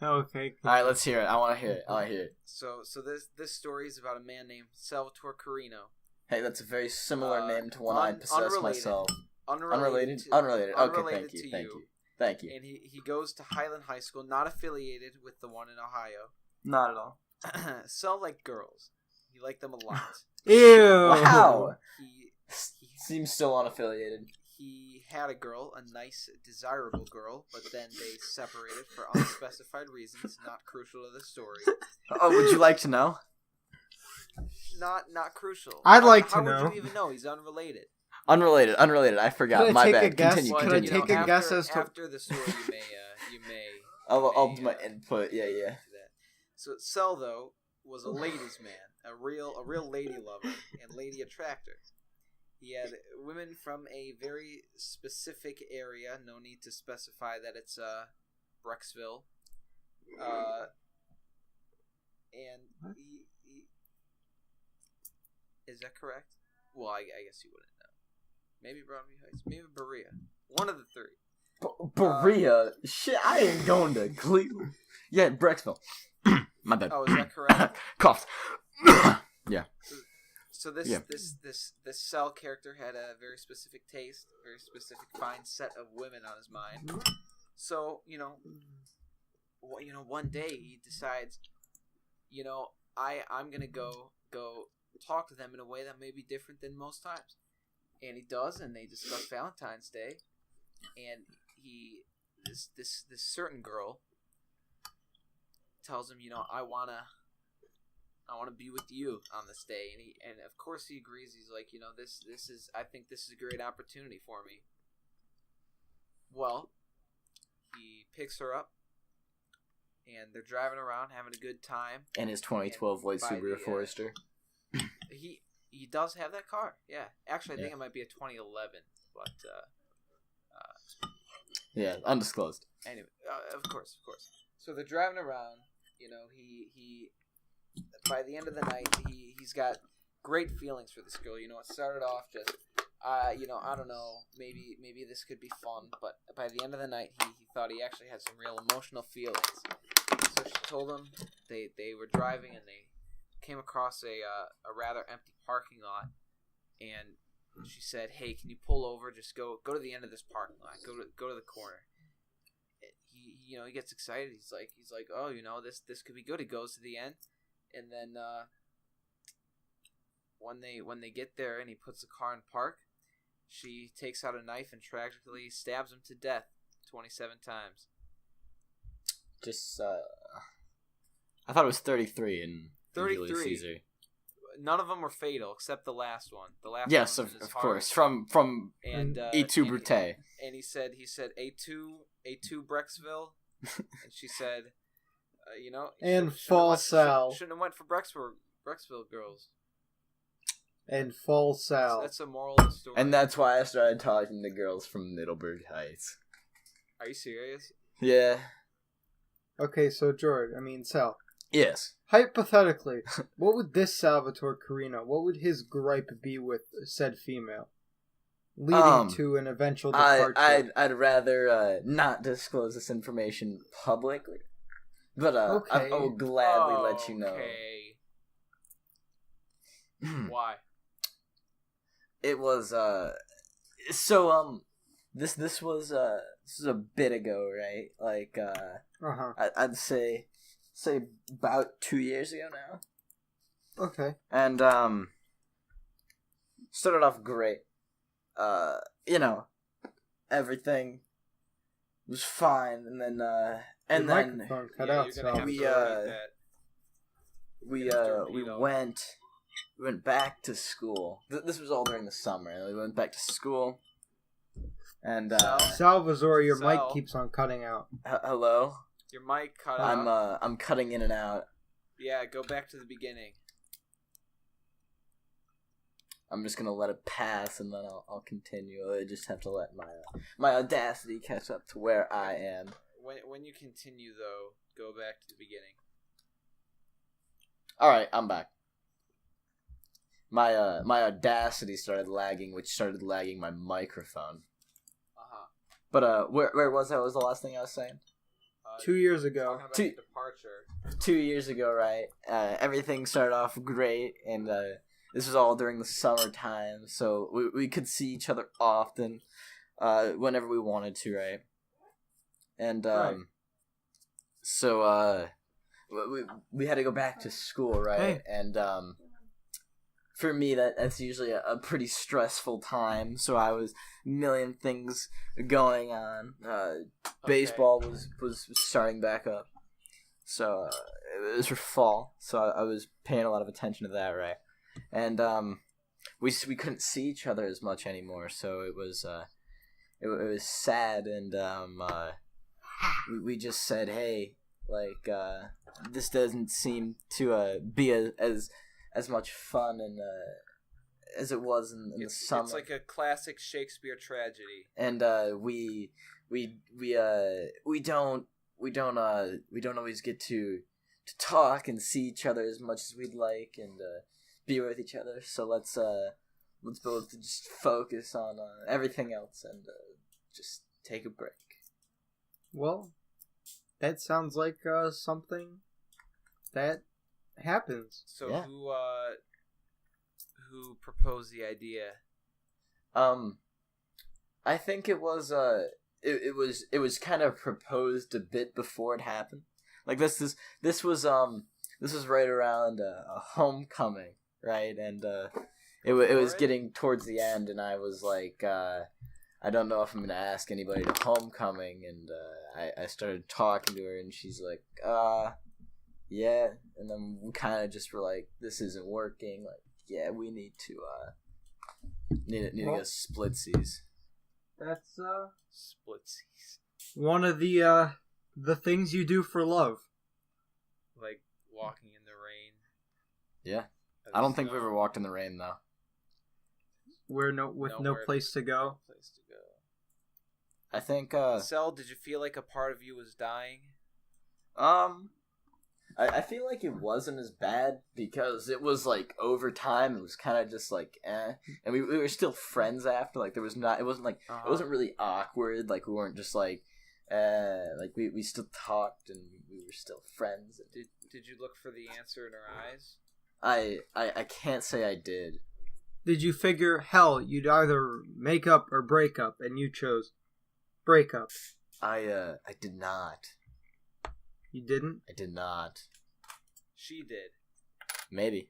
Okay. All right, let's hear it. I want to hear it. So this story is about a man named Salvatore Carino. Hey, that's a very similar name to one I possess unrelated. myself. Unrelated. Unrelated. Okay, unrelated thank you. to Thank you. you. Thank you. And he goes to Highland High School, not affiliated with the one in Ohio. Not at all. Sell like girls. He liked them a lot. Ew. Wow. He Seems still unaffiliated. He had a girl, a nice, desirable girl, but then they separated for unspecified reasons, not crucial to the story. Oh, would you like to know? Not crucial. I'd like to How know. would you even know? He's unrelated. Unrelated. I forgot. Could I My take a bad. guess? Continue. Could I Continue. take a guess as to- after the story? You may. I'll do my input. Yeah. do that. So Cell though was a ladies' man, a real lady lover and lady attractor. He had women from a very specific area. No need to specify that it's Brecksville. And he is that correct? Well, I guess you wouldn't know. Maybe Broadview Heights, maybe Berea. One of the three. Berea? Shit, I ain't going to Cleveland. Yeah, Brecksville. My bad. Oh, is that correct? Cough. Yeah. So this Cell character had a very specific taste, very specific fine set of women on his mind. So one day he decides, I'm gonna go talk to them in a way that may be different than most times, and he does, and they discuss Valentine's Day, and this certain girl tells him, I wanna be with you on this day, and of course he agrees. He's like, I think this is a great opportunity for me. Well, he picks her up, and they're driving around having a good time. And his 2012 white Subaru Forester. He does have that car. Yeah, actually, I think it might be a 2011, but yeah, undisclosed. Anyway, of course. So they're driving around. He by the end of the night, he's got great feelings for this girl. It started off just, I don't know, maybe this could be fun, but by the end of the night, he thought he actually had some real emotional feelings. So she told him they were driving and they came across a rather empty parking lot, and she said, "Hey, can you pull over? Just go to the end of this parking lot. Go to the corner." He gets excited. He's like, "Oh, this could be good." He goes to the end, and then when they get there and he puts the car in park, she takes out a knife and tragically stabs him to death 27 times. Just I thought it was 33 in 33. Julius Caesar. None of them were fatal except the last one. The last Yes, one of was his course. heart. From and E2 Brute. And he said A2 Brecksville, and she said, and Fall Sal. Shouldn't have went for Brecksville girls. And Fall Sal. That's a moral of the story. And that's why I started talking to girls from Middleburg Heights. Are you serious? Yeah. Okay, so Sal. Yes. Hypothetically, what would this Salvatore Carino, what would his gripe be with said female? Leading to an eventual departure. I'd rather not disclose this information publicly, but okay. I will gladly let you know. Okay. Why? It was this was a bit ago, right? Like I'd say about 2 years ago now. Okay. And started off great. Everything was fine, and then microphone cut out. So we went back to school. This was all during the summer. We went back to school, and Salvador, your mic keeps on cutting out. Hello. Your mic cut out. I'm cutting in and out. Yeah, go back to the beginning. I'm just gonna let it pass, and then I'll continue. I just have to let my audacity catch up to where I am. When you continue, though, go back to the beginning. All right, I'm back. My audacity started lagging, which started lagging my microphone. But where was that? What was the last thing I was saying? 2 years ago. Departure. 2 years ago, right? Everything started off great, and this was all during the summertime, so we could see each other often, whenever we wanted to, right? And so we had to go back to school, right? Hey. And for me, that's usually a pretty stressful time. So I was a million things going on. Baseball was starting back up, so it was for fall. So I was paying a lot of attention to that, right? And we couldn't see each other as much anymore, so it was sad, and we just said, hey, like this doesn't seem to be as much fun and as it was in the summer. It's like a classic Shakespeare tragedy. And we don't always get to talk and see each other as much as we'd like and be with each other. So let's both just focus on everything else and just take a break. Well, that sounds like something that happens. So yeah. Who proposed the idea? I think it was it was kind of proposed a bit before it happened. Like this was right around a homecoming, right? And it was getting towards the end, and I was like, I don't know if I'm gonna ask anybody to homecoming, and I started talking to her, and she's like, yeah, and then we kind of just were like, this isn't working. Like, yeah, we need to go splitsies. That's Splitsies. one of the things you do for love. Like walking in the rain. Yeah, I don't think we ever walked in the rain though. No place to go. No place to go. I think Cell, did you feel like a part of you was dying? I feel like it wasn't as bad because it was like over time it was kind of just like and we were still friends after. Like it wasn't like it wasn't really awkward. Like we weren't just like we still talked and we were still friends. Did you look for the answer in her eyes? I can't say I did. Did you figure, hell, you'd either make up or break up, and you chose break up? I did not. You didn't? I did not. She did. Maybe.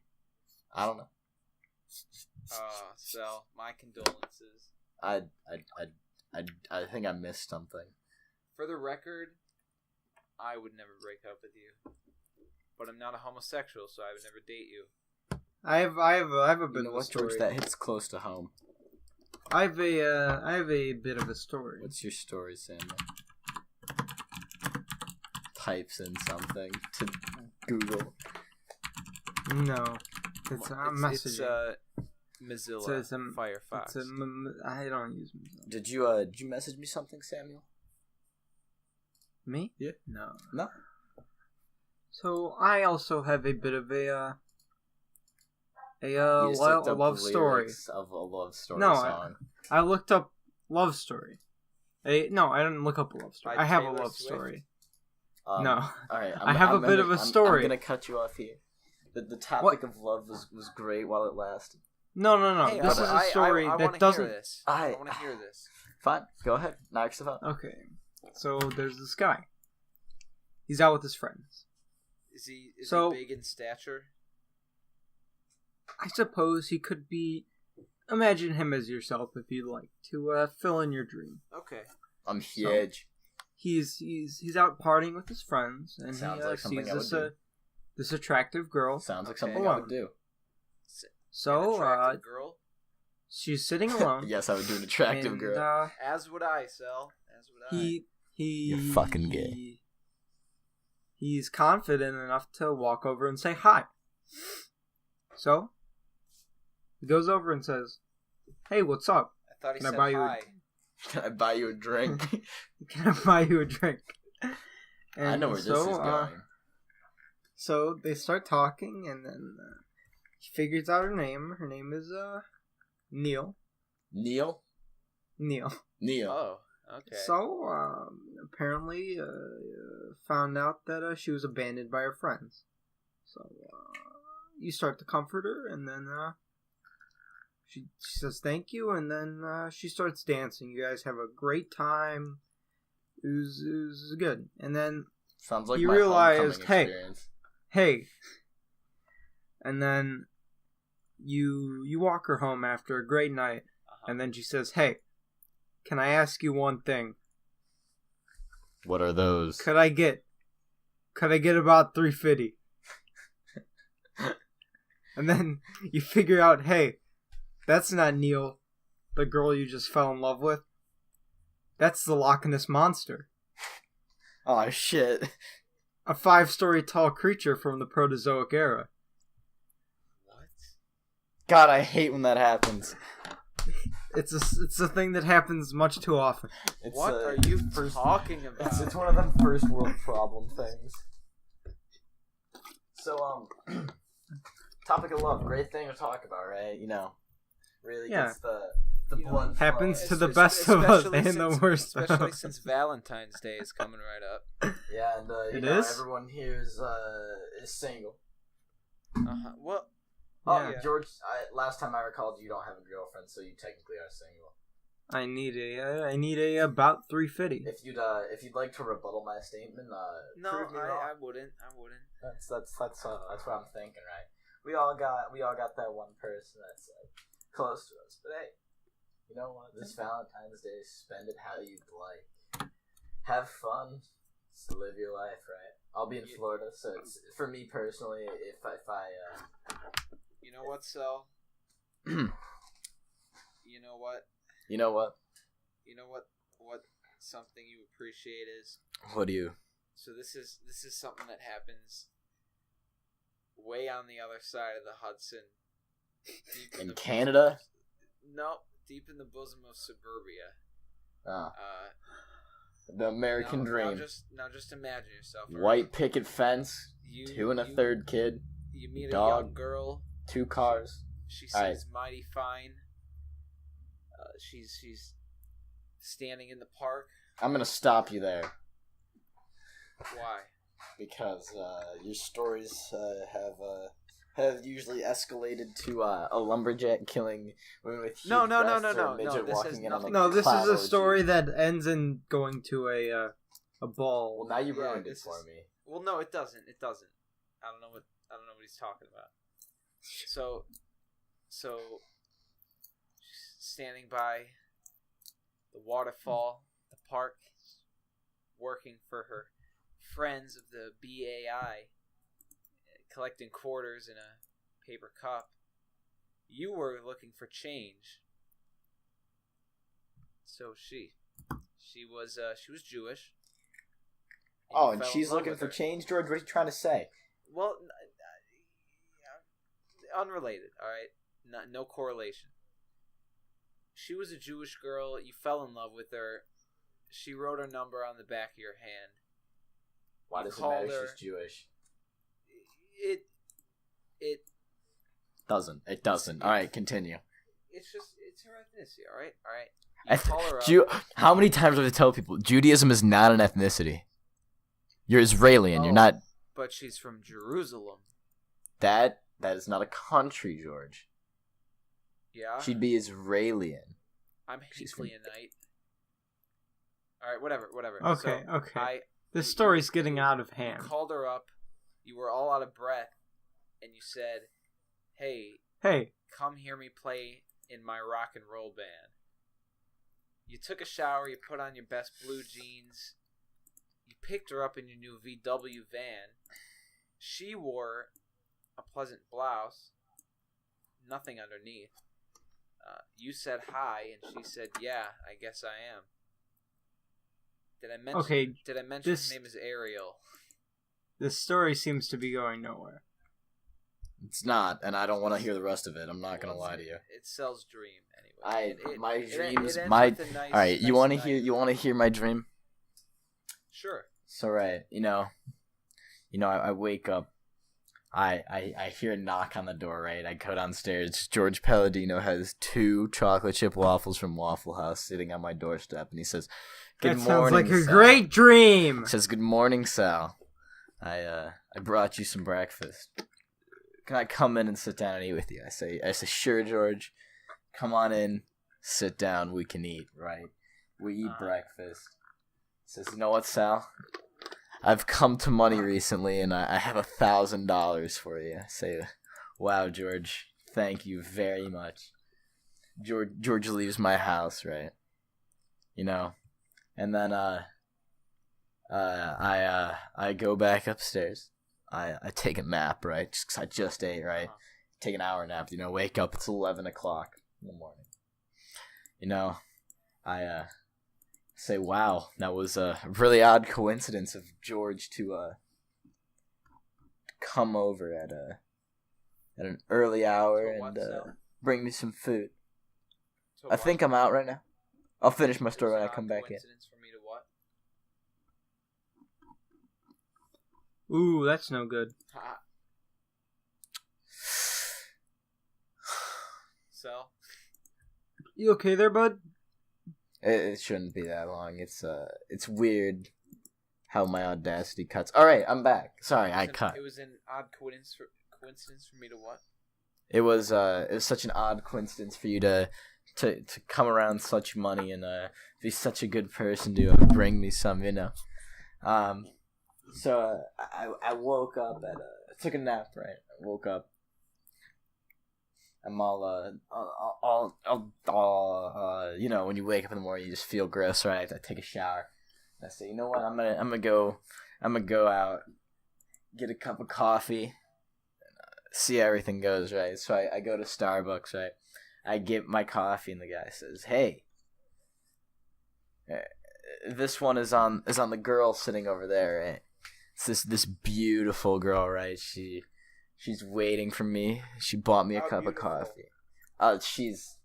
I don't know. Cell, my condolences. I think I missed something. For the record, I would never break up with you. But I'm not a homosexual, so I would never date you. I have a bit of a story. George, that hits close to home. I have a bit of a story. What's your story, Samuel? Types in something to Google. No, it's messaging. It's Mozilla Firefox. I don't use Mozilla. Did you message me something, Samuel? Me? Yeah. No. So I also have a bit of a love story. Of a love story No, song. I looked up love story. No, I didn't look up a love story. By I have Taylor a love Swift? story. No. No. All right. I have a bit of a story. I'm gonna cut you off here. The topic of love was great while it lasted. No. Hey, this is a story that doesn't. I want to hear this. Fine. Go ahead. Knock yourself out. Okay. So there's this guy. He's out with his friends. Is he So- big in stature? I suppose he could be. Imagine him as yourself if you'd like to fill in your dream. Okay. I'm huge. He's out partying with his friends, and Sounds he like something I would sees do. this attractive girl. Sounds like Okay. something I would do. So Attractive girl. she's sitting alone. Yes, I would do an attractive and, girl. As would I, Cell. As would I. You're fucking gay. He's confident enough to walk over and say hi. So he goes over and says, "Hey, what's up? I thought he Can I said buy you a- hi. Can I buy you a drink? Can I buy you a drink?" And I know where this is going. So they start talking, and then he figures out her name. Her name is Neil. Neil? Neil. Oh, okay. So apparently found out that she was abandoned by her friends. So you start to comfort her, and then she says thank you, and then she starts dancing. You guys have a great time. It was good. And then Sounds like you my realized, homecoming hey, experience. hey. And then you walk her home after a great night, and then she says, "Hey, can I ask you one thing? What are those? Could I get about 350?" And then you figure out, hey, that's not Neil, the girl you just fell in love with. That's the Loch Ness Monster. Oh, shit. A 5-story tall creature from the Proterozoic era. What? God, I hate when that happens. It's a thing that happens much too often. What are you talking about? It's one of them first world problem things. So, topic of love, great thing to talk about, right? You know, really gets the blood happens flowing. to the best of us and since, the worst. Especially since Valentine's Day is coming right up. Yeah, and you It know, is? everyone here is single. Well, Oh, Yeah. George, last time I recalled, you don't have a girlfriend, so you technically are single. I need a about 350. If you'd like to rebuttal my statement, no, prove me wrong. I wouldn't. That's what I'm thinking, right? We all got that one person that's close to us, but hey, you know what? This Valentine's Day, spend it how you'd like. Have fun, just live your life, right? I'll be in Florida, so it's for me personally. If I You know what, Sel? You know what? You know what? You know what? What something you appreciate is. What do you? So this is something that happens way on the other side of the Hudson. Deep In the Canada? No, deep in the bosom of suburbia. Oh, the American dream. Now just imagine yourself. White picket fence, You, 2 and a you- third kid, You meet dog. a young girl. 2 cars. She All right. seems mighty fine. She's standing in the park. I'm gonna stop you there Why? because your stories have usually escalated to a lumberjack killing women with huge No, breasts or a midget this walking has in on nothing- a No, this is cloud a orgy. story that ends in going to a ball. Well, now you Yeah, ruined it this for is- me. Well, no, it doesn't. It doesn't. I don't know what he's talking about. So she's standing by the waterfall, the park, working for her friends of the BAI, collecting quarters in a paper cup. You were looking for change. So she was Jewish. you Oh, and fell in she's love looking with for her. change, George. What are you trying to say? Well, unrelated. All right, no correlation. She was a Jewish girl. You fell in love with her. She wrote her number on the back of your hand. Why You does it matter? called her- She's Jewish. It It doesn't. All right, continue. it's her ethnicity. All right. You call her up. How many times do I have to tell people Judaism is not an ethnicity? You're Israeli, and you're Oh. not. But she's from Jerusalem. That is not a country, George. Yeah. She'd be Israelian. I'm she's from- Hickleyonite. All right, whatever. Okay, So okay. This story's getting out of You hand. called her up. You were all out of breath, and you said, "Hey, Hey, come hear me play in my rock and roll band." You took a shower. You put on your best blue jeans. You picked her up in your new VW van. She wore a pleasant blouse, nothing underneath. You said hi, and she said, "Yeah, I guess I am." Did I mention? Okay, Did I mention this- her name is Ariel? this story seems to be going nowhere. It's not, and I don't want to hear the rest of it. I'm not gonna lie to you. It sells dream anyway. My It dreams. ends My with a nice- all right. You nice want to night. hear? You want to hear my dream? Sure. So right, I wake up. I hear a knock on the door. Right, I go downstairs. George Palladino has 2 chocolate chip waffles from Waffle House sitting on my doorstep, and he says, "Good That morning, sounds like a Sal." great dream. He says, "Good morning, Sal. I brought you some breakfast. Can I come in and sit down and eat with you?" I say, "Sure, George. Come on in, sit down. We can eat, right? We eat breakfast." He says, "You know what, Sal? I've come to money recently, and I have $1,000 for you." I say, "Wow, George, Thank you very much. George leaves my house, right? You know, and then I go back upstairs. I take a nap, right? Just 'cause I just ate, right? Take an hour nap. You know, wake up. It's 11 o'clock in the morning. You know, I say, wow, that was a really odd coincidence of George to come over at an early hour and bring me some food. I think I'm out right now. I'll finish my story when I come back in. For me to what? Ooh, that's no good. So? You okay there, bud? It shouldn't be that long. It's weird how my audacity cuts. All right, I'm back. Sorry, I cut. It was an odd coincidence for me to what? It was such an odd coincidence for you to come around such money and be such a good person to bring me some, you know. So I woke up I took a nap, right? I woke up. I'm all you know, when you wake up in the morning, you just feel gross, right? I take a shower. And I say, you know what? I'm gonna go out, get a cup of coffee, and see how everything goes, right? So I go to Starbucks, right? I get my coffee, and the guy says, "Hey, this one is on the girl sitting over there, right? It's this beautiful girl, right? She's waiting for me. She bought me a cup of coffee. She's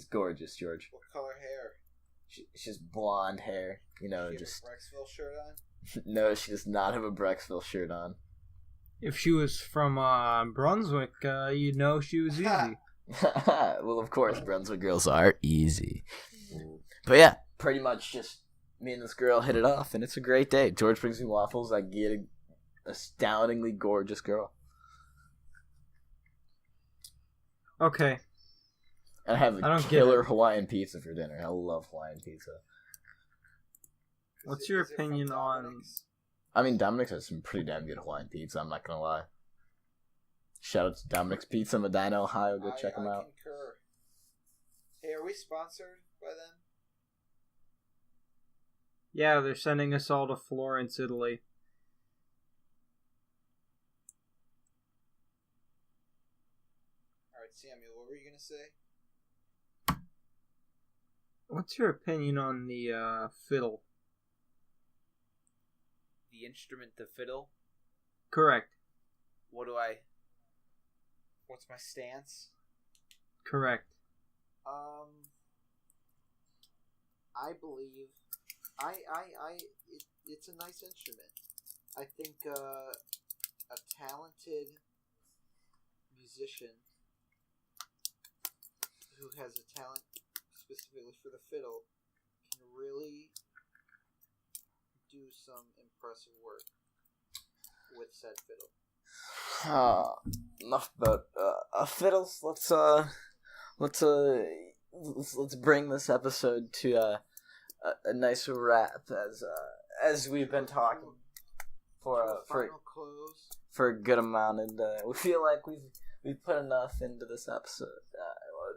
gorgeous, George. What color hair? She's blonde hair, you know, She just have a Brexville shirt on? No, she does not have a Brexville shirt on. If she was from Brunswick, you'd know she was easy. Well, of course, Brunswick girls are easy. But yeah, pretty much just me and this girl hit it off, and it's a great day. George brings me waffles. I get an astoundingly gorgeous girl. Okay. And I have a killer Hawaiian pizza for dinner. I love Hawaiian pizza. What's your opinion on... I mean, Dominic's has some pretty damn good Hawaiian pizza, I'm not gonna lie. Shout out to Dominic's Pizza, Medina, Ohio. Go check them out. Concur. Hey, are we sponsored by them? Yeah, they're sending us all to Florence, Italy. Alright, Samuel, what were you going to say? What's your opinion on the fiddle? The instrument, the fiddle? Correct. What's my stance? Correct. I believe it's a nice instrument. I think a talented musician who has a talent specifically for the fiddle can really do some impressive work with said fiddle. Enough about fiddles. Let's bring this episode to a nice wrap as we've been talking for a good amount, and we feel like we've put enough into this episode.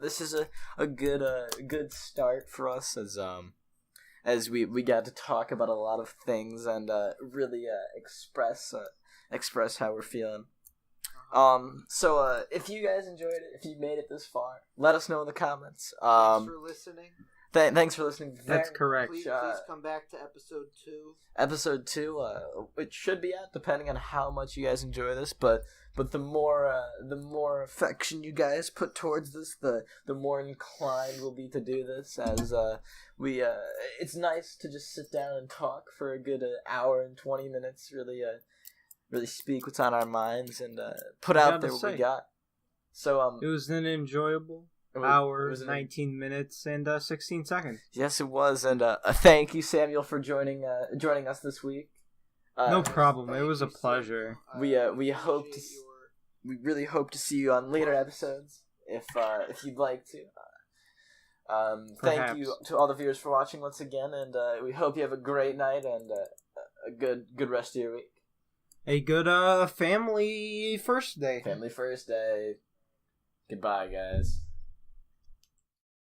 This is a good start for us as we got to talk about a lot of things and really express how we're feeling. So if you guys enjoyed it, if you made it this far, let us know in the comments. Thanks for listening. Thanks for listening. That's correct. Please come back to episode 2. Episode 2, it should be out depending on how much you guys enjoy this, but the more affection you guys put towards this, the more inclined we'll be to do this. As it's nice to just sit down and talk for a good hour and 20 minutes. Really speak what's on our minds and put out there what we got. So it was an enjoyable hour, 19 minutes, and 16 seconds. Yes, it was, and thank you, Samuel, for joining us this week. No problem. It was a pleasure. We really hope to see you on later episodes if you'd like to. Thank you to all the viewers for watching once again, and we hope you have a great night and a good rest of your week. A good family first day. Family first day. Goodbye, guys.